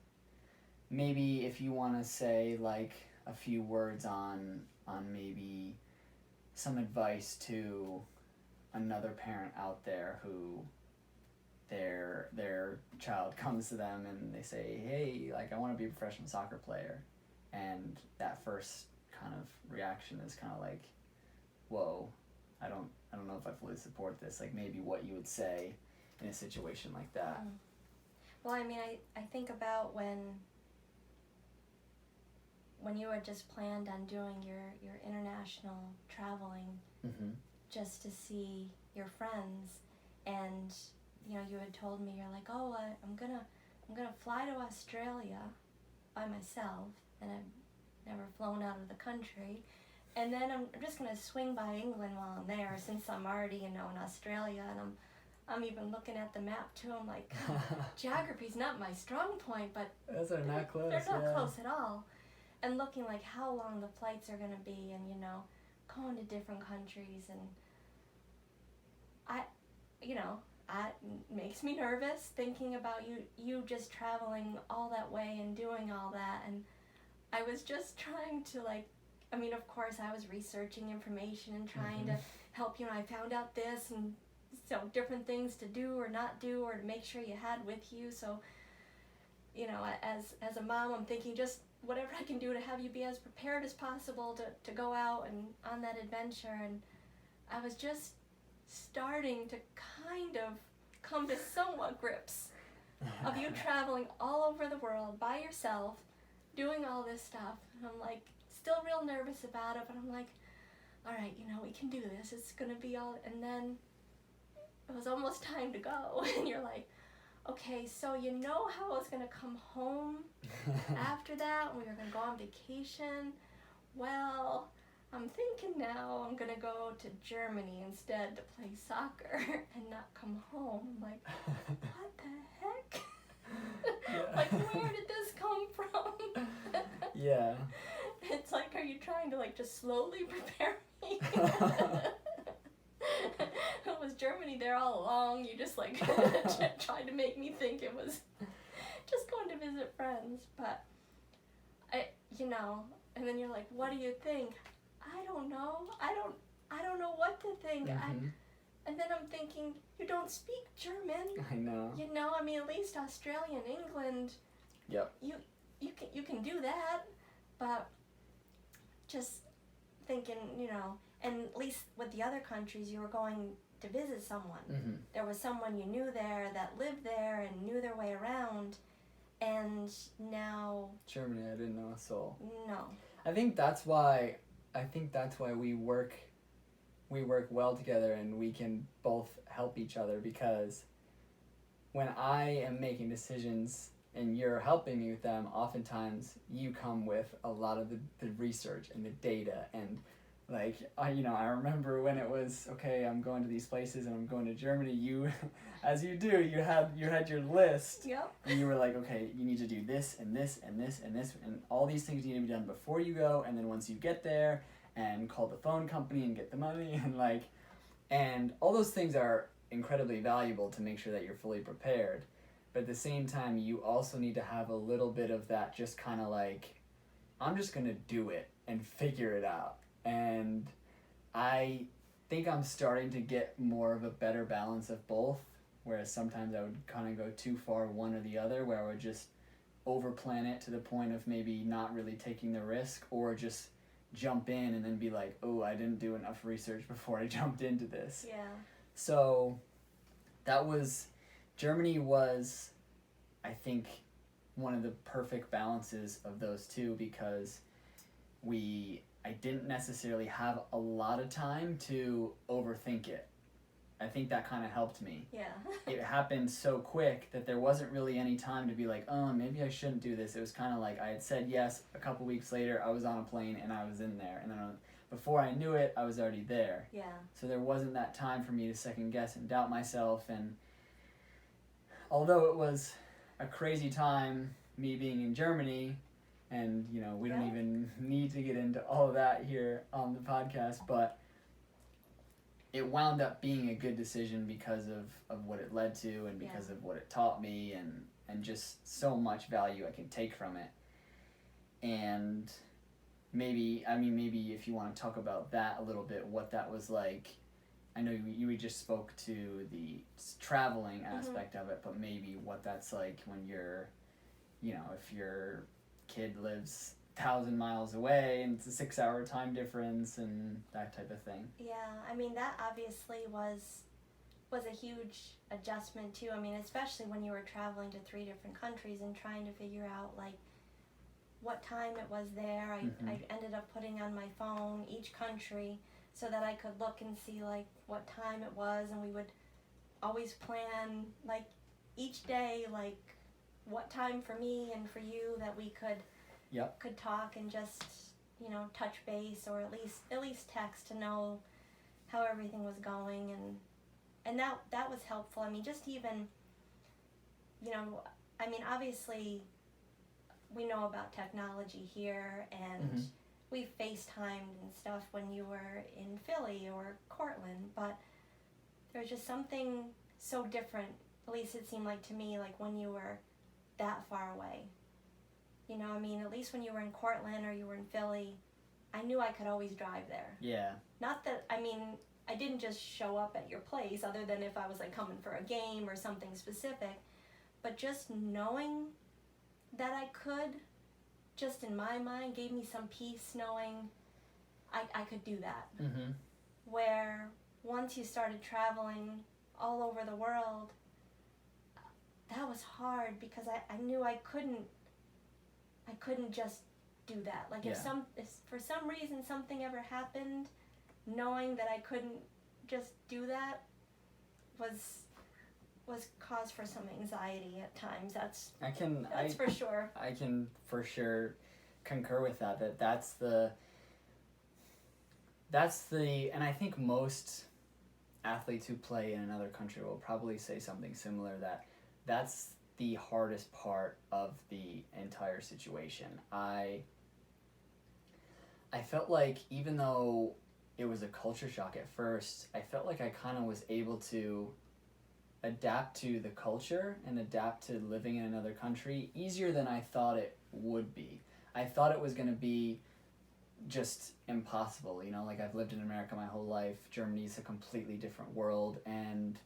maybe if you want to say like a few words on maybe some advice to another parent out there who their child comes to them and they say, hey, like, I want to be a professional soccer player, and that first kind of reaction is kind of like, whoa, I don't know if I fully support this. Like, maybe what you would say in a situation like that. Well, I mean, I think about when you had just planned on doing your international traveling, just to see your friends, and you had told me, you're like, oh, I'm gonna fly to Australia by myself, and I've never flown out of the country, and then I'm just gonna swing by England while I'm there, since I'm already in Australia, and I'm even looking at the map too. I'm like, geography's not my strong point, but those are not close. They're not close at all. And looking like how long the flights are going to be, and going to different countries, and it makes me nervous thinking about you just traveling all that way and doing all that. And I was just trying to, of course I was researching information and trying to help you, and I found out this and different things to do or not do, or to make sure you had with you. So as a mom, I'm thinking just whatever I can do to have you be as prepared as possible to go out and on that adventure. And I was just starting to kind of come to somewhat grips of you traveling all over the world by yourself, doing all this stuff. And I'm like, still real nervous about it, but I'm like, all right, we can do this. It's going to be all. And then it was almost time to go. And you're like, okay, so how I was going to come home after that? We were going to go on vacation. Well, I'm thinking now I'm going to go to Germany instead to play soccer and not come home. I'm like, what the heck? Like, where did this come from? Yeah. It's like, are you trying to, just slowly prepare me? Was Germany there all along? You just, tried to make me think it was just going to visit friends. But, and then you're like, what do you think? I don't know. I don't know what to think. And then I'm thinking, you don't speak German. I know. At least Australia and England, Yep. You can do that, but just thinking, and at least with the other countries, you were going to visit someone. Mm-hmm. There was someone you knew there that lived there and knew their way around, and now Germany, I didn't know a soul. no. I think that's why we work well together, and we can both help each other, because when I am making decisions and you're helping me with them, oftentimes you come with a lot of the research and the data, and like I remember when it was okay, I'm going to these places and I'm going to Germany, you as you do, you had your list. Yep. And you were like, okay, you need to do this and this and this and this, and all these things need to be done before you go, and then once you get there, and call the phone company and get the money, and all those things are incredibly valuable to make sure that you're fully prepared. But at the same time, you also need to have a little bit of that, just kind of like, I'm just gonna do it and figure it out. And I think I'm starting to get more of a better balance of both, whereas sometimes I would kind of go too far one or the other, where I would just overplan it to the point of maybe not really taking the risk, or just jump in and then be like, oh, I didn't do enough research before I jumped into this. Yeah. So Germany was, I think, one of the perfect balances of those two, because I didn't necessarily have a lot of time to overthink it. I think that kind of helped me. Yeah. It happened so quick that there wasn't really any time to be like, oh, maybe I shouldn't do this. It was kind of like I had said yes, a couple weeks later I was on a plane and I was in there, and then before I knew it, I was already there. Yeah. So there wasn't that time for me to second guess and doubt myself. And although it was a crazy time, me being in Germany, and we don't even need to get into all of that here on the podcast, but it wound up being a good decision because of what it led to, and because of what it taught me, and just so much value I can take from it. And maybe if you want to talk about that a little bit, what that was like. I know you just spoke to the traveling aspect of it, but maybe what that's like when you're, if your kid lives 1,000 miles away and it's a 6-hour time difference and that type of thing. Yeah, that obviously was a huge adjustment too. Especially when you were traveling to 3 different countries and trying to figure out what time it was there. I ended up putting on my phone each country so that I could look and see what time it was, and we would always plan each day what time for me and for you that we could talk and just touch base, or at least text to know how everything was going, and that was helpful. Just even obviously we know about technology here, and we FaceTimed and stuff when you were in Philly or Cortland, but there was just something so different, at least it seemed like to me, when you were that far away. At least when you were in Cortland or you were in Philly, I knew I could always drive there. Yeah. Not that, I didn't just show up at your place, other than if I was coming for a game or something specific, but just knowing that I could, just in my mind, gave me some peace, knowing I could do that. Mm-hmm. Where once you started traveling all over the world, that was hard, because I knew I couldn't just do that. If for some reason something ever happened, knowing that I couldn't just do that was cause for some anxiety at times. That's for sure. I can for sure concur with that. That's the and I think most athletes who play in another country will probably say something similar, that's the hardest part of the entire situation. I felt like, even though it was a culture shock at first, I felt like I kind of was able to adapt to the culture and adapt to living in another country easier than I thought it would be. I thought it was going to be just impossible, I've lived in America my whole life. Germany's a completely different world, and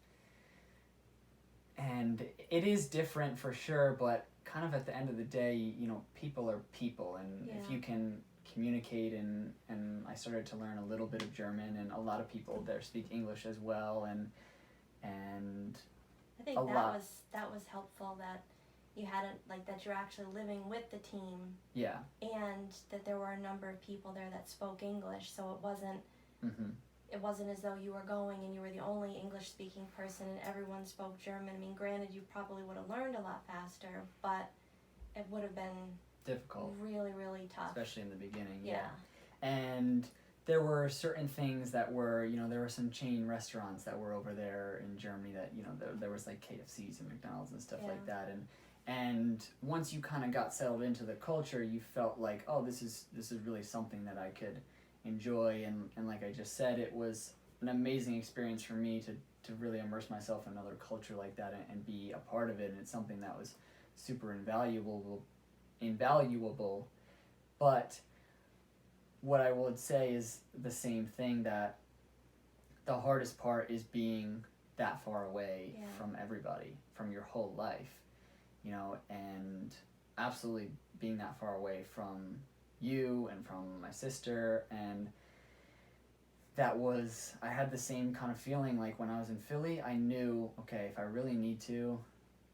it is different for sure, but kind of at the end of the day, you know, people are people, and if Yeah. you can communicate, and I started to learn a little bit of German, and a lot of people there speak English as well, and I think a lot. that was helpful that you hadn't like that you're actually living with the team Yeah. and that there were a number of people there that spoke English, so Mhm. it wasn't as though you were going and you were the only English speaking person and everyone spoke German. I mean, granted, you probably would have learned a lot faster, but it would have been Difficult, really, really tough. especially in the beginning. Yeah. And there were certain things that were, you know, there were some chain restaurants that were over there in Germany that, you know, there was like KFCs and McDonald's and stuff Yeah. like that, and once you kind of got settled into the culture, you felt like, oh, this is really something that I could enjoy, and like I just said, it was an amazing experience for me to really immerse myself in another culture like that, and be a part of it, and it's something that was super invaluable. But what I would say is the same thing, that the hardest part is being that far away Yeah. from everybody, from your whole life, you know, and absolutely being that far away from you and from my sister. And I had the same kind of feeling like when I was in Philly. I knew, okay, if I really need to,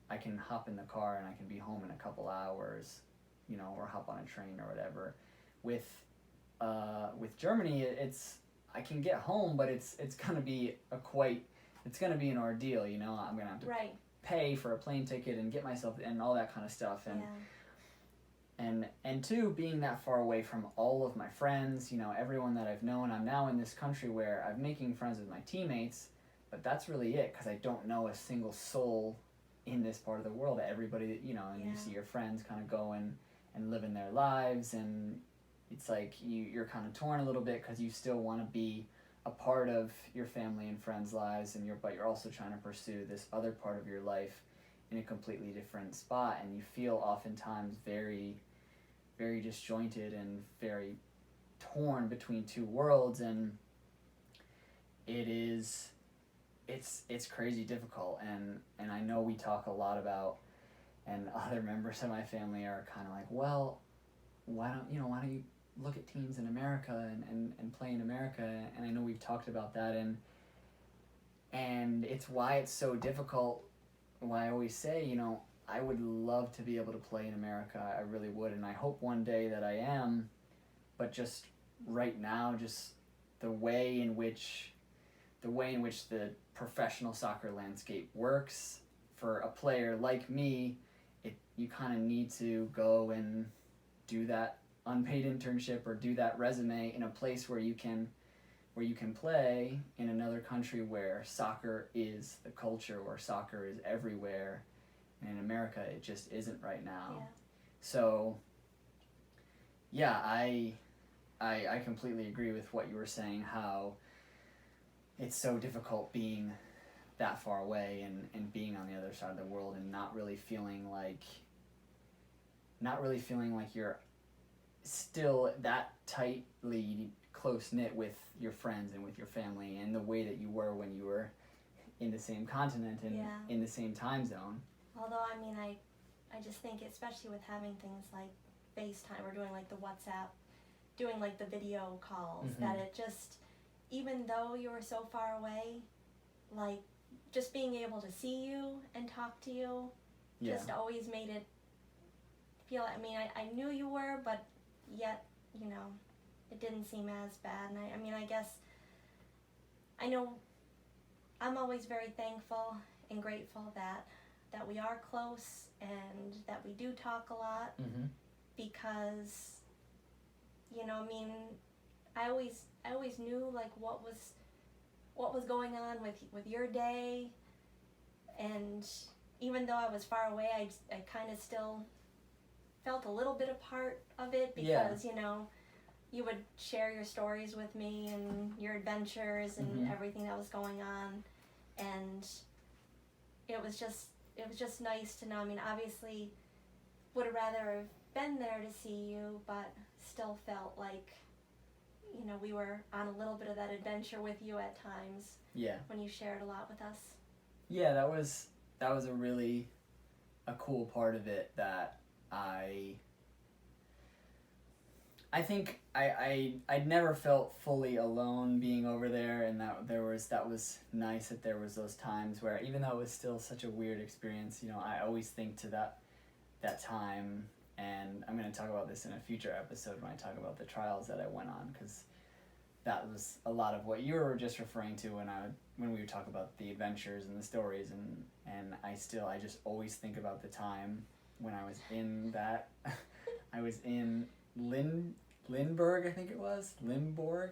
I can hop in the car and I can be home in a couple hours, you know, or hop on a train or whatever. With Germany, I can get home, but it's gonna be it's gonna be an ordeal, you know. I'm gonna have to Right. pay for a plane ticket and get myself and all that kind of stuff, and Yeah. and two, being that far away from all of my friends, you know, everyone that I've known. I'm now in this country where I'm making friends with my teammates, but that's really it, because I don't know a single soul in this part of the world. Everybody, you know, and you Yeah. see your friends kind of go and living their lives, and it's like you're kind of torn a little bit, because you still want to be a part of your family and friends' lives, but you're also trying to pursue this other part of your life in a completely different spot, and you feel oftentimes very, very disjointed and very torn between two worlds, and it's crazy difficult. And I know we talk a lot about, and other members of my family are kind of like, well, why don't you look at teams in America and play in America? And I know we've talked about that, and it's why it's so difficult. Why I always say, you know, I would love to be able to play in America. I really would, and I hope one day that I am. But just right now, just the way in which the professional soccer landscape works for a player like me, you kind of need to go and do that unpaid internship or do that resume in a place where you can play in another country where soccer is the culture, where soccer is everywhere. And in America, it just isn't right now. Yeah. So, yeah, I completely agree with what you were saying, how it's so difficult being that far away, and being on the other side of the world, and not really feeling like you're still that tightly close-knit with your friends and with your family, and the way that you were when you were in the same continent and Yeah. in the same time zone. Although, I mean, I just think, especially with having things like FaceTime or doing like the WhatsApp, doing like the video calls, Mhm. that it just, even though you were so far away, like just being able to see you and talk to you Yeah. just always made it feel, I mean, I knew you were, but yet, you know, it didn't seem as bad. And I mean, I guess, I know I'm always very thankful and grateful that we are close and that we do talk a lot, Mm-hmm. because, you know, I mean, I always knew like what was going on with your day, and even though I was far away, I kind of still felt a little bit a part of it, because you know, you would share your stories with me and your adventures and Mhm. everything that was going on, and it was just nice to know. I mean, obviously would have rather have been there to see you, but still felt like, you know, we were on a little bit of that adventure with you at times Yeah. when you shared a lot with us. Yeah, that was a really a cool part of it that I think I'd never felt fully alone being over there, and that was nice that there was those times where, even though it was still such a weird experience, you know, I always think to that time, and I'm going to talk about this in a future episode when I talk about the trials that I went on, because that was a lot of what you were just referring to when we would talk about the adventures and the stories, and I just always think about the time when I was in that I was in Lindbergh, I think it was Limborg,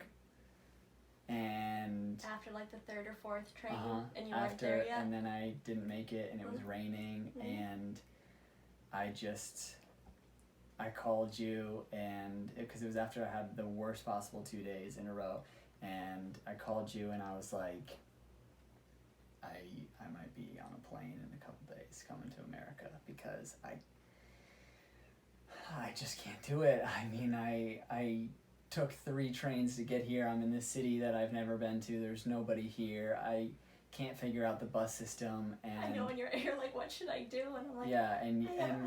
and after like the third or fourth train, and you after, weren't there yet, and then I didn't make it, and it was raining, and I called you, and because it was after I had the worst possible 2 days in a row, and I called you, and I was like, I might be on a plane in a couple days coming to America, because I just can't do it. I mean, I took 3 trains to get here. I'm in this city that I've never been to. There's nobody here. I can't figure out the bus system, and I know, and you're like, what should I do? And I'm like, yeah, I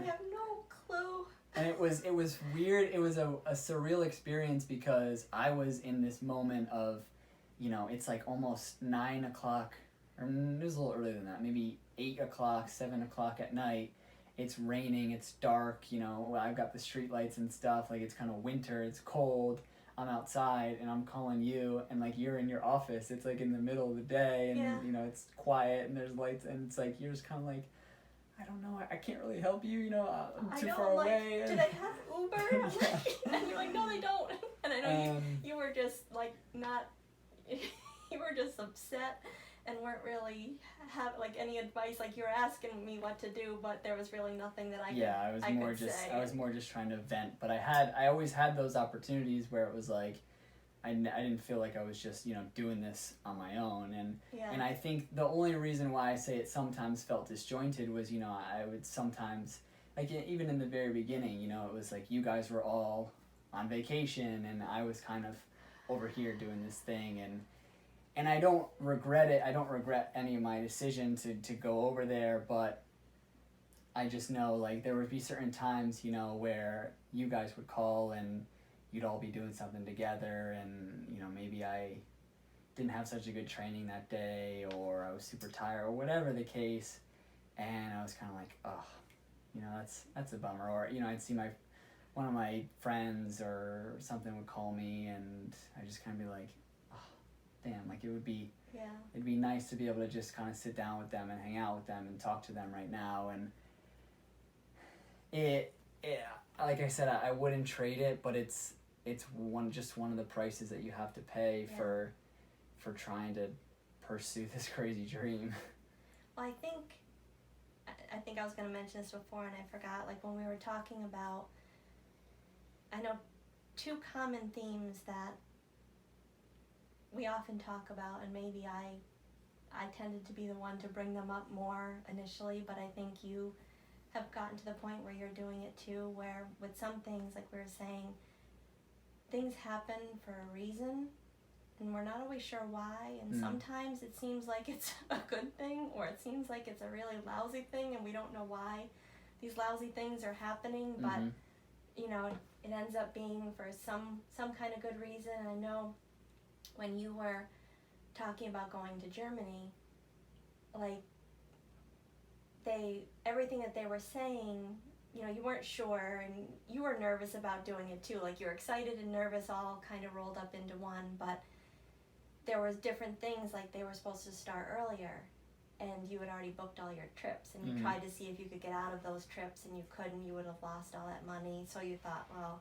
have no clue. And it was weird. It was a surreal experience, because I was in this moment of, you know, it's like almost 9 o'clock, or it was a little earlier than that, maybe 8 o'clock, 7 o'clock at night. It's raining, it's dark, you know, I've got the street lights and stuff, like it's kind of winter, it's cold, I'm outside, and I'm calling you, and like you're in your office, it's like in the middle of the day, and you know, it's quiet, and there's lights, and it's like, you're just kind of like, I don't know, I can't really help you, you know, I'm too far away. Do they have Uber? And you're like, no, they don't. And I know you were just like not, you were just upset and weren't really have like any advice. Like you were asking me what to do, but there was really nothing that I was more just trying to vent. But I always had those opportunities where it was like, I didn't feel like I was just, you know, doing this on my own, and I think the only reason why I say it sometimes felt disjointed was, you know, I would sometimes, like even in the very beginning, you know, it was like you guys were all on vacation and I was kind of over here doing this thing, and I don't regret it. I don't regret any of my decision to go over there, but I just know like there would be certain times, you know, where you guys would call and you'd all be doing something together, and you know, maybe I didn't have such a good training that day, or I was super tired, or whatever the case, and I was kind of like, oh, you know, that's a bummer. Or, you know, I'd see one of my friends or something would call me, and I'd just kind of be like, oh, damn, like it'd be nice to be able to just kind of sit down with them and hang out with them and talk to them right now, and it like I said, I wouldn't trade it, but it's one of the prices that you have to pay for trying to pursue this crazy dream. Well, I think I was going to mention this before and I forgot, like when we were talking about, I know 2 common themes that we often talk about, and maybe I tended to be the one to bring them up more initially, but I think you have gotten to the point where you're doing it too, where with some things, like we were saying, things happen for a reason and we're not always sure why, and sometimes it seems like it's a good thing, or it seems like it's a really lousy thing and we don't know why these lousy things are happening, but you know, it ends up being for some kind of good reason. And I know when you were talking about going to Germany, like everything that they were saying, you know, you weren't sure, and you were nervous about doing it too. Like, you're excited and nervous all kind of rolled up into one, but there was different things, like they were supposed to start earlier, and you had already booked all your trips, and you tried to see if you could get out of those trips, and you couldn't. You would have lost all that money, so you thought, well,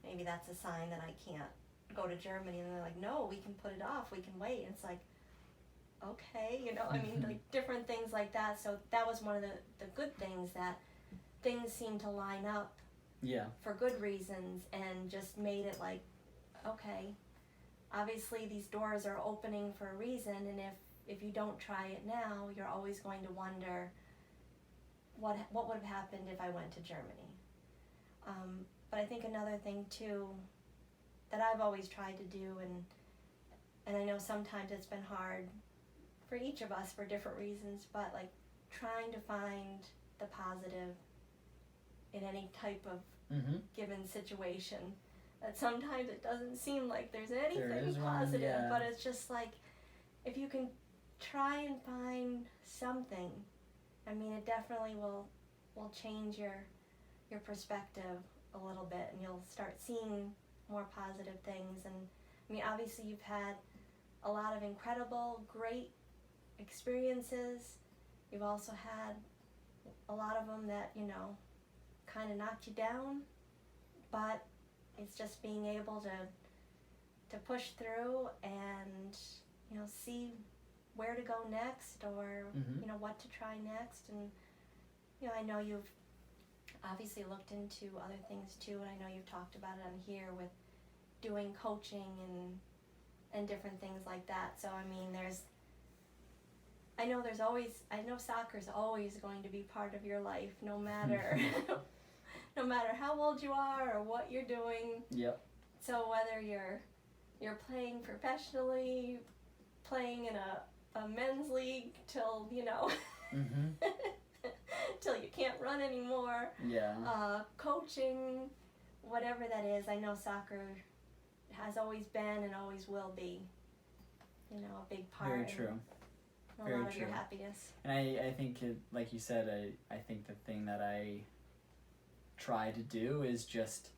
maybe that's a sign that I can't go to Germany, and they're like, no, we can put it off, we can wait, and it's like, okay, you know, I mean, like different things like that. So that was one of the good things, that things seemed to line up for good reasons, and just made it like, okay, obviously these doors are opening for a reason, and if you don't try it now, you're always going to wonder what would have happened if I went to Germany. But I think another thing too that I've always tried to do, and I know sometimes it's been hard for each of us for different reasons, but like trying to find the positive in any type of Mm-hmm. given situation. That sometimes it doesn't seem like there's anything There is positive, one, yeah. but it's just like, if you can try and find something, I mean, it definitely will change your perspective a little bit, and you'll start seeing more positive things. And I mean, obviously you've had a lot of incredible, great experiences. You've also had a lot of them that, you know, kind of knocked you down, but it's just being able to push through and, you know, see where to go next, or Mm-hmm. you know, what to try next. And you know, I know you've obviously looked into other things too, and I know you've talked about it on here with doing coaching and different things like that. So I mean, I know soccer's always going to be part of your life, no matter no matter how old you are or what you're doing. Yep. So whether you're playing professionally, playing in a men's league till, you know, Mm-hmm. till you can't run anymore, Yeah. coaching, whatever that is, I know soccer has always been and always will be, you know, a big part. Very true. In a Very lot of your true. happiness. And I think, like you said, I think the thing that I try to do is just,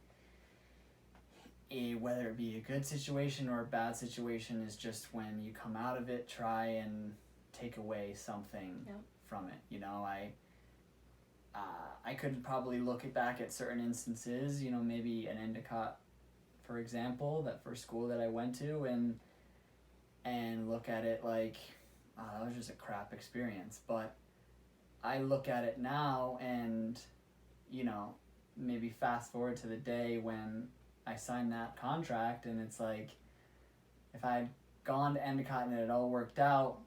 whether it be a good situation or a bad situation, is just when you come out of it, try and take away something Yep. from it. You know, I could probably look back at certain instances, you know, maybe an Endicott, for example, that first school that I went to, and look at it like, oh, that was just a crap experience. But I look at it now and, you know, maybe fast forward to the day when I signed that contract, and it's like, if I had gone to Endicott and it had all worked out,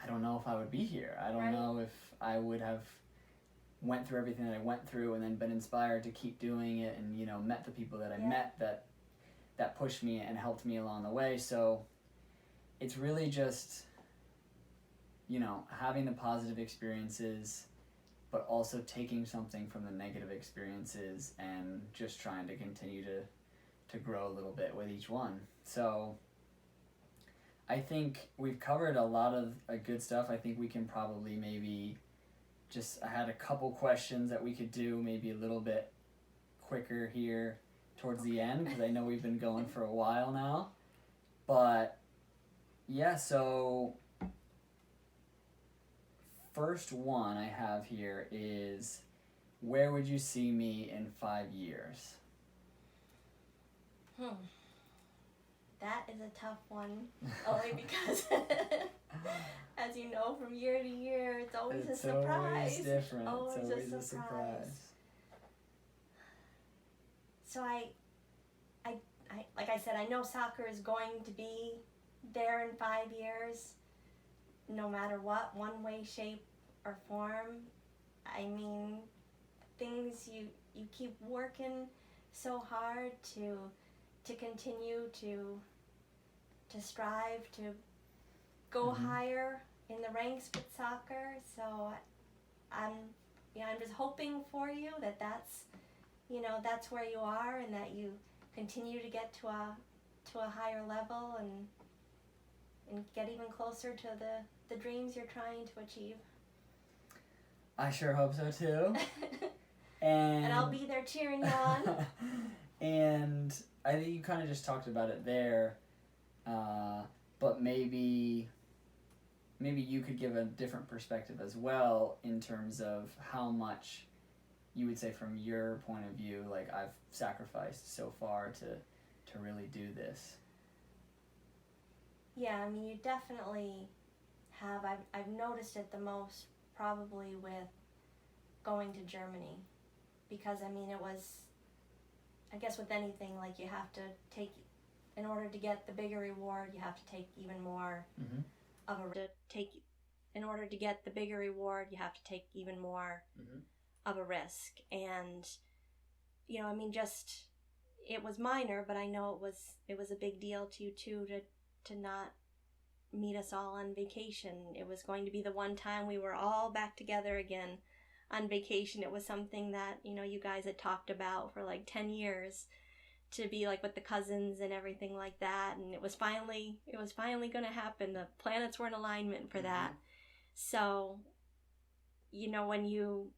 I don't know if I would be here. I don't Right. know if I would have went through everything that I went through and then been inspired to keep doing it, and, you know, met the people that I Yeah. met that pushed me and helped me along the way. So it's really just, you know, having the positive experiences, but also taking something from the negative experiences and just trying to continue to grow a little bit with each one. So I think we've covered a lot of good stuff. I think we can probably maybe I had a couple questions that we could do maybe a little bit quicker here towards the end, because I know we've been going for a while now. But yeah, so first one I have here is, where would you see me in 5 years? That is a tough one, only because, as you know, from year to year, it's always a surprise. Always different. Always it's always a surprise. So I, like I said, I know soccer is going to be there in 5 years, no matter what, one way, shape, or form. I mean, things you keep working so hard to continue to strive to go Mhm. higher in the ranks with soccer. So I'm just hoping for you that that's where you are, and that you continue to get to a higher level, and get even closer to the dreams you're trying to achieve. I sure hope so too. And I'll be there cheering you on. And I think you kind of just talked about it there, but maybe you could give a different perspective as well, in terms of how much you would say from your point of view, like, I've sacrificed so far to really do this. Yeah, I mean, you definitely have. I've noticed it the most probably with going to Germany, because I mean, it was, I guess with anything, like, you have to take, in order to get the bigger reward, you have to take even more Mm-hmm. in order to get the bigger reward, you have to take even more Mm-hmm. of a risk. And, you know, I mean, just, it was minor, but I know it was a big deal to you too, to not meet us all on vacation. It was going to be the one time we were all back together again on vacation. It was something that, you guys had talked about for like 10 years to be like with the cousins and everything like that. And it was finally going to happen. The planets were in alignment for that. So, when you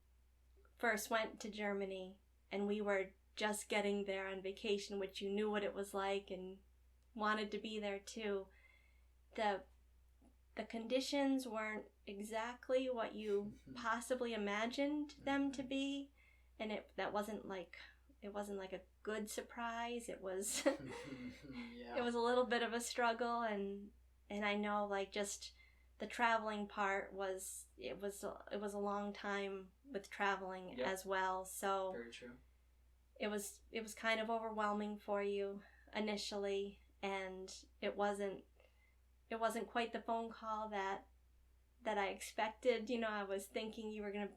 first went to Germany and we were just getting there on vacation, which you knew what it was like and wanted to be there too, the conditions weren't exactly what you possibly imagined them to be, and it wasn't like a good surprise. It was it was a little bit of a struggle, and I know like just the traveling part was a long time with traveling as well. So very true. It was kind of overwhelming for you initially, and it wasn't quite the phone call that I expected. I was thinking you were going to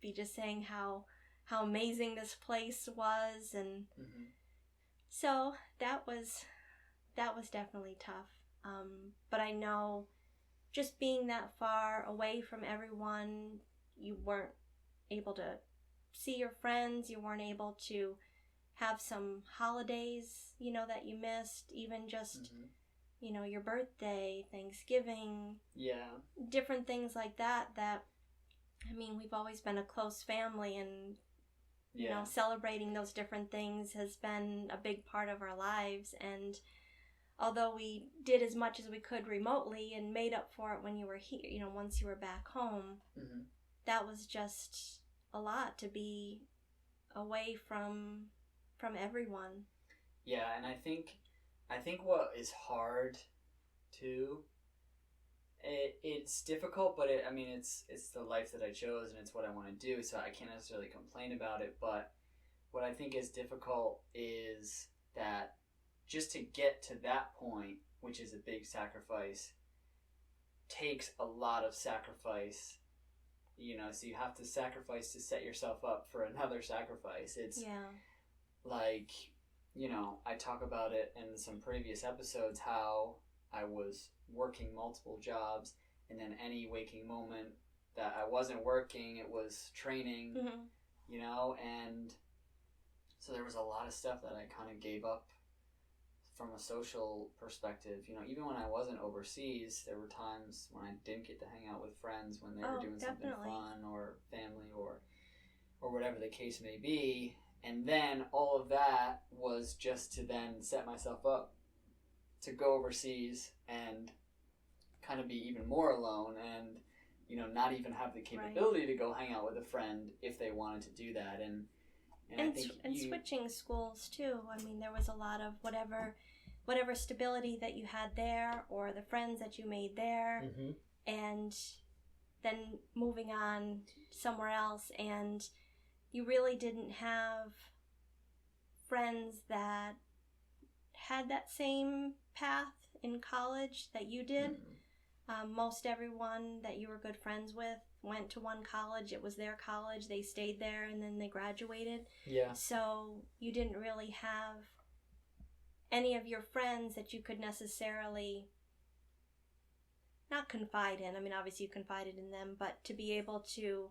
be just saying how amazing this place was, and so that was definitely tough. But I know just being that far away from everyone, you weren't able to see your friends, you weren't able to have some holidays, that you missed, even just your birthday, Thanksgiving, different things like that. I mean, we've always been a close family, and celebrating those different things has been a big part of our lives. And although we did as much as we could remotely and made up for it when you were here, once you were back home, that was just a lot to be away from everyone. Yeah, and I think what is hard too, it's difficult, but it's the life that I chose and it's what I want to do, so I can't necessarily complain about it. But what I think is difficult is that just to get to that point, which is a big sacrifice, takes a lot of sacrifice. So you have to sacrifice to set yourself up for another sacrifice. It's like, I talk about it in some previous episodes how I was working multiple jobs, and then any waking moment that I wasn't working, it was training, and so there was a lot of stuff that I kind of gave up from a social perspective. Even when I wasn't overseas, there were times when I didn't get to hang out with friends when they were doing something fun, or family, or whatever the case may be. And then all of that was just to then set myself up to go overseas and kind of be even more alone, and not even have the capability to go hang out with a friend if they wanted to do that. And I think switching schools too. I mean, there was a lot of whatever stability that you had there, or the friends that you made there, and then moving on somewhere else, and you really didn't have friends that had that same path in college that you did. Most everyone that you were good friends with went to one college. It was their college. They stayed there, and then they graduated. Yeah. So you didn't really have any of your friends that you could necessarily not confide in. I mean, obviously you confided in them, but to be able to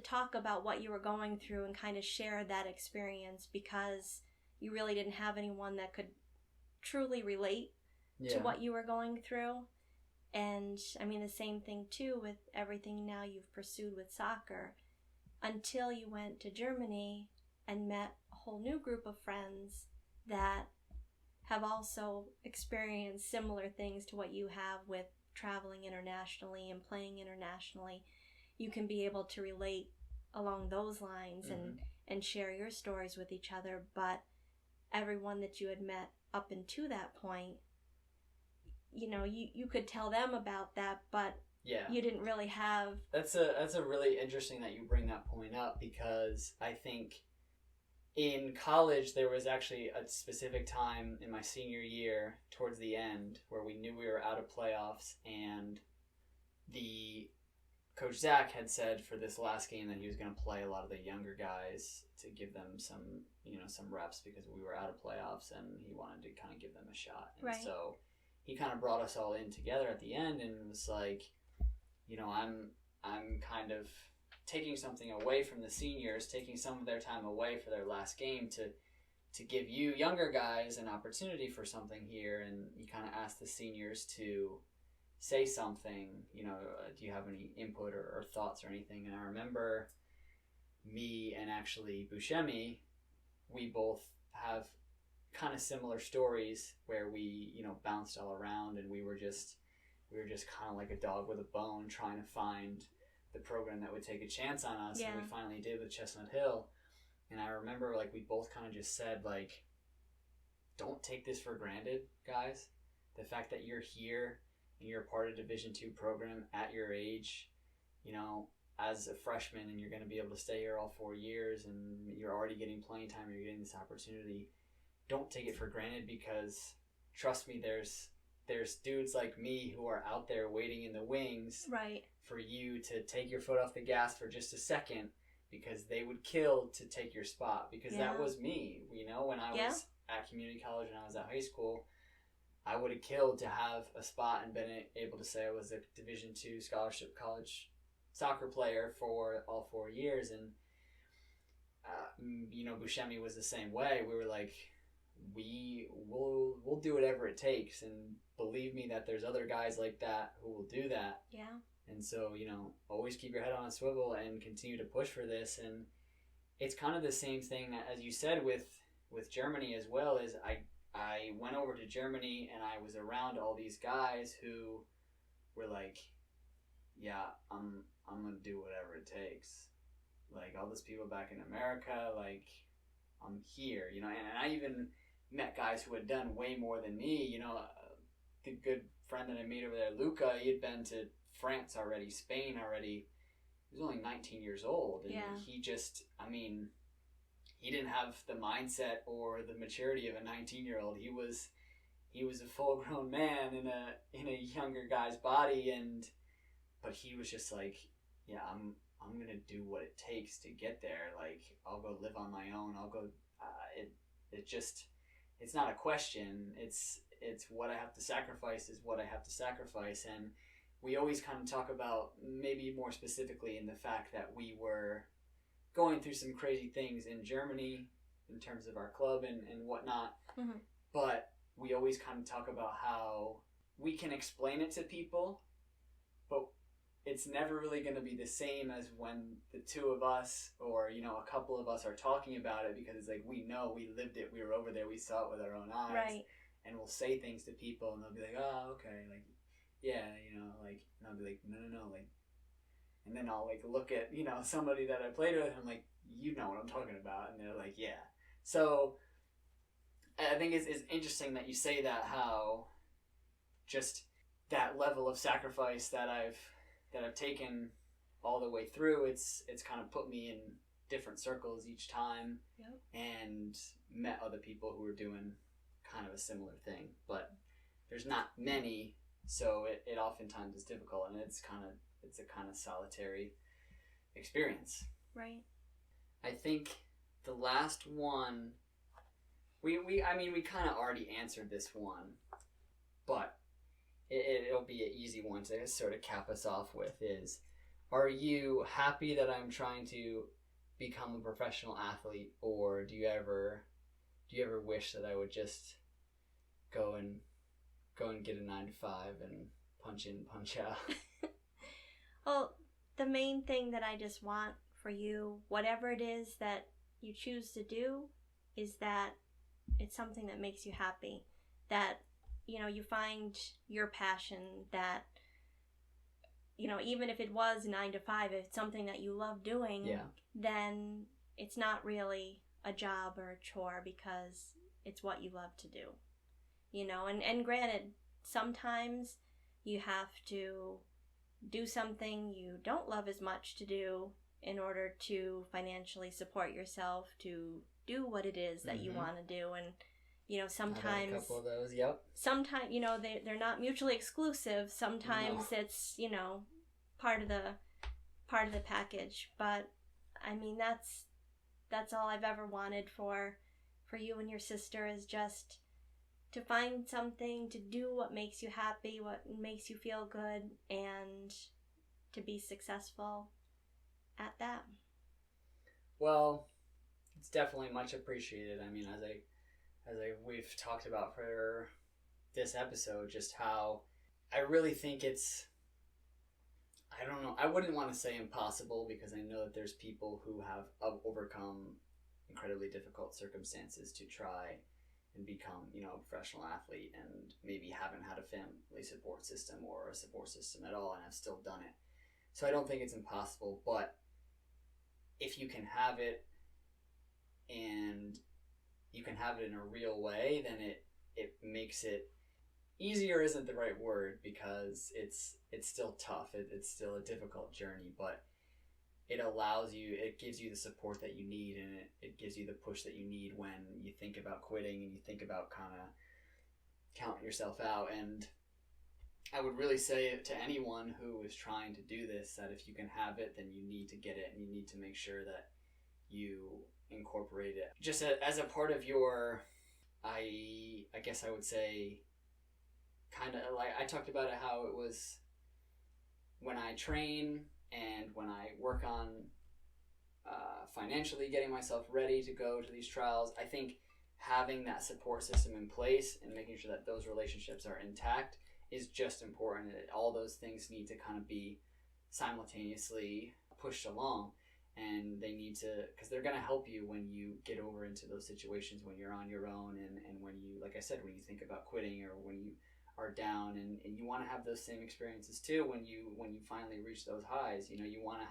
talk about what you were going through and kind of share that experience, because you really didn't have anyone that could truly relate to what you were going through. And I mean, the same thing too with everything now you've pursued with soccer. Until you went to Germany and met a whole new group of friends that have also experienced similar things to what you have with traveling internationally and playing internationally, you can be able to relate along those lines and share your stories with each other. But everyone that you had met up until that point, you could tell them about that, but you didn't really have... That's a really interesting that you bring that point up, because I think in college there was actually a specific time in my senior year towards the end where we knew we were out of playoffs, and the Coach Zach had said for this last game that he was going to play a lot of the younger guys to give them some reps, because we were out of playoffs and he wanted to kind of give them a shot. And so he kind of brought us all in together at the end and was like, I'm kind of taking something away from the seniors, taking some of their time away for their last game to give you younger guys an opportunity for something here. And you kind of ask the seniors to say something, do you have any input or thoughts or anything? And I remember me and actually Buscemi, we both have kind of similar stories where we, bounced all around, and we were just kind of like a dog with a bone trying to find the program that would take a chance on us. And we finally did with Chestnut Hill. And I remember we both kind of just said, don't take this for granted, guys. The fact that you're here and you're part of Division II program at your age, as a freshman, and you're going to be able to stay here all 4 years, and you're already getting playing time, you're getting this opportunity. Don't take it for granted, because trust me, there's dudes like me who are out there waiting in the wings for you to take your foot off the gas for just a second, because they would kill to take your spot, because that was me. When I was at community college and I was at high school, I would have killed to have a spot and been able to say I was a Division II scholarship college soccer player for all 4 years. And Buscemi was the same way. We were like, we'll do whatever it takes, and believe me that there's other guys like that who will do that. And so, always keep your head on a swivel and continue to push for this. And it's kind of the same thing as you said with Germany as well. Is I went over to Germany and I was around all these guys who were like, yeah, I'm gonna do whatever it takes. All those people back in America, I'm here, and I even met guys who had done way more than me. The good friend that I made over there, Luca, he had been to France already, Spain already. He was only 19 years old, and he just, he didn't have the mindset or the maturity of a 19-year-old. He was a full-grown man in a younger guy's body, but he was just like, yeah, I'm gonna do what it takes to get there. I'll go live on my own. I'll go. It's not a question. It's what I have to sacrifice is what I have to sacrifice. And we always kind of talk about, maybe more specifically, in the fact that we were going through some crazy things in Germany in terms of our club and whatnot. Mm-hmm. But we always kind of talk about how we can explain it to people, but it's never really going to be the same as when the two of us or, a couple of us are talking about it, because it's we know, we lived it, we were over there, we saw it with our own eyes. Right. And we'll say things to people and they'll be like, oh, okay, yeah, and I'll be like, no, and then I'll look at, somebody that I played with, and I'm like, you know what I'm talking about, and they're like, yeah. So I think it's interesting that you say that, how just that level of sacrifice that I've taken all the way through, it's kind of put me in different circles each time. And met other people who are doing kind of a similar thing, but there's not many, so it oftentimes is difficult, and it's a kind of solitary experience. Right. I think the last one, we kind of already answered this one, but it'll be an easy one to sort of cap us off with is, are you happy that I'm trying to become a professional athlete, or do you ever wish that I would just go and get a 9-to-5 and punch in, punch out? Well, the main thing that I just want for you, whatever it is that you choose to do, is that it's something that makes you happy. That, you find your passion, that, even if it was 9 to 5, if it's something that you love doing, then it's not really a job or a chore, because it's what you love to do. And granted, sometimes you have to do something you don't love as much to do in order to financially support yourself to do what it is that you want to do. And sometimes I've had a couple of those. Yep. Sometimes they're not mutually exclusive. Sometimes it's part of the package. But that's all I've ever wanted for you and your sister, is just to find something to do what makes you happy, what makes you feel good, and to be successful at that. Well, it's definitely much appreciated. I mean, we've talked about for this episode, just how I really think it's, I don't know, I wouldn't want to say impossible, because I know that there's people who have overcome incredibly difficult circumstances to try and become, a professional athlete, and maybe haven't had a family support system or a support system at all and have still done it. So I don't think it's impossible, but if you can have it, and you can have it in a real way, then it makes it easier isn't the right word, because it's still tough. It's still a difficult journey, but it gives you the support that you need, and it gives you the push that you need when you think about quitting and you think about kind of counting yourself out. And I would really say to anyone who is trying to do this, that if you can have it, then you need to get it, and you need to make sure that you incorporate it just as a part of your, I guess I would say, kind of like I talked about it, how it was when I train and when I work on financially getting myself ready to go to these trials. I think having that support system in place and making sure that those relationships are intact is just important. All those things need to kind of be simultaneously pushed along, and they need to, because they're going to help you when you get over into those situations when you're on your own, and when you, like I said, when you think about quitting, or when you are down, and you want to have those same experiences too when you finally reach those highs. You want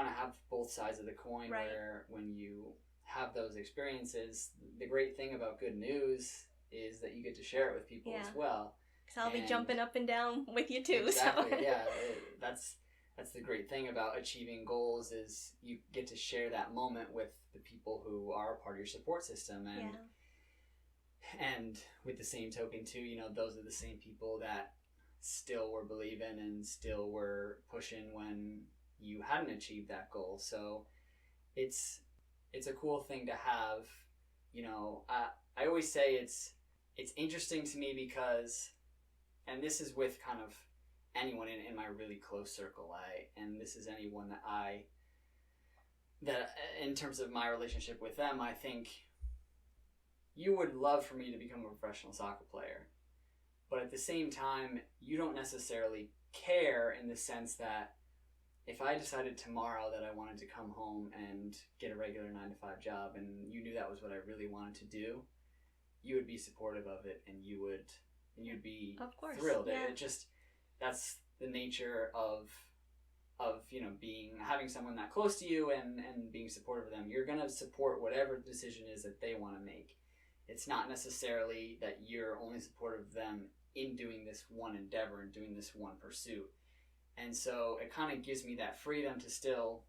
to have both sides of the coin, right? Where when you have those experiences, the great thing about good news is that you get to share it with people as well. Because I'll be jumping up and down with you too. Exactly, so. Yeah. That's the great thing about achieving goals, is you get to share that moment with the people who are a part of your support system. And with the same token too, those are the same people that still were believing and still were pushing when you hadn't achieved that goal. So it's a cool thing to have. I always say it's interesting to me because, and this is with kind of anyone in my really close circle, and this is anyone that in terms of my relationship with them, I think you would love for me to become a professional soccer player, but at the same time, you don't necessarily care, in the sense that if I decided tomorrow that I wanted to come home and get a regular 9-to-5 job, and you knew that was what I really wanted to do, you would be supportive of it, and you'd be of course thrilled. Yeah. It just, that's the nature of having someone that close to you and being supportive of them. You're going to support whatever decision is that they want to make. It's not necessarily that you're only supportive of them in doing this one endeavor and doing this one pursuit. And so it kind of gives me that freedom to still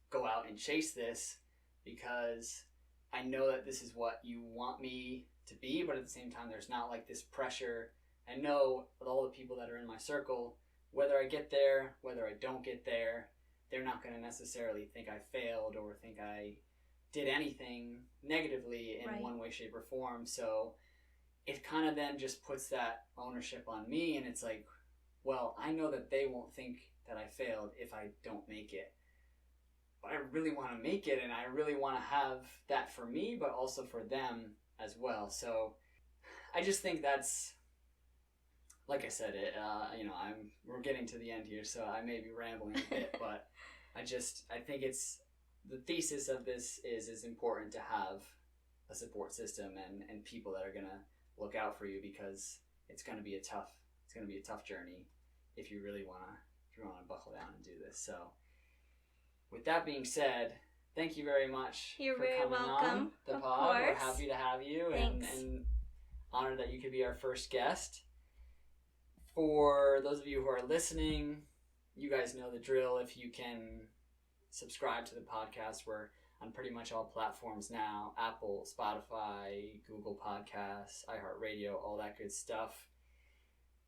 go out and chase this, because I know that this is what you want me to be, but at the same time, there's not like this pressure. I know with all the people that are in my circle, whether I get there, whether I don't get there, they're not going to necessarily think I failed or think I did anything negatively in one way, shape, or form. So it kind of then just puts that ownership on me, and it's like, well, I know that they won't think that I failed if I don't make it. But I really want to make it, and I really want to have that for me, but also for them as well. So I just think that's, like I said, we're getting to the end here, so I may be rambling a bit, but I think it's, the thesis of this is it's important to have a support system and people that are going to look out for you, because it's going to be a tough journey if you really want to buckle down and do this. So with that being said, thank you very much You're for very coming welcome. on the Of pod. course. We're happy to have you, and honored that you could be our first guest. For those of you who are listening, you guys know the drill. If you can subscribe to the podcast, we're on pretty much all platforms now: Apple, Spotify, Google Podcasts, iHeartRadio, all that good stuff.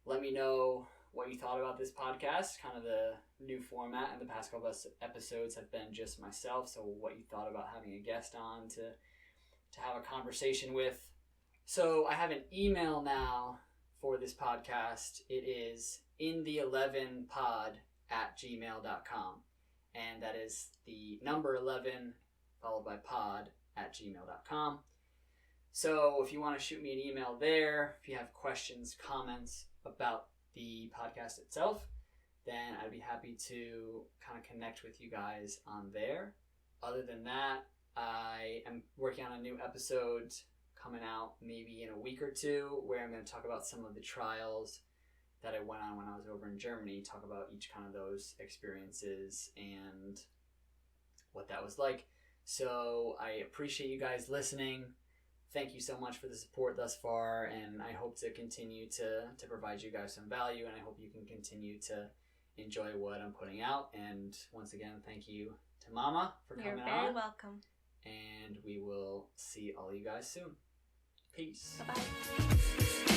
Let me know what you thought about this podcast, kind of the new format. And the past couple of episodes have been just myself, so what you thought about having a guest on to have a conversation with. So I have an email now for this podcast. It is inthe11pod@gmail.com. and that is the number 11 followed by pod@gmail.com. So if you want to shoot me an email there, if you have questions, comments about the podcast itself, then I'd be happy to kind of connect with you guys on there. Other than that, I am working on a new episode coming out maybe in a week or two, where I'm going to talk about some of the trials that I went on when I was over in Germany, talk about each kind of those experiences and what that was like. So I appreciate you guys listening. Thank you so much for the support thus far, and I hope to continue to provide you guys some value, and I hope you can continue to enjoy what I'm putting out. And once again, thank you to Mama for coming on. You're very welcome. And we will see all you guys soon. Peace. Bye-bye.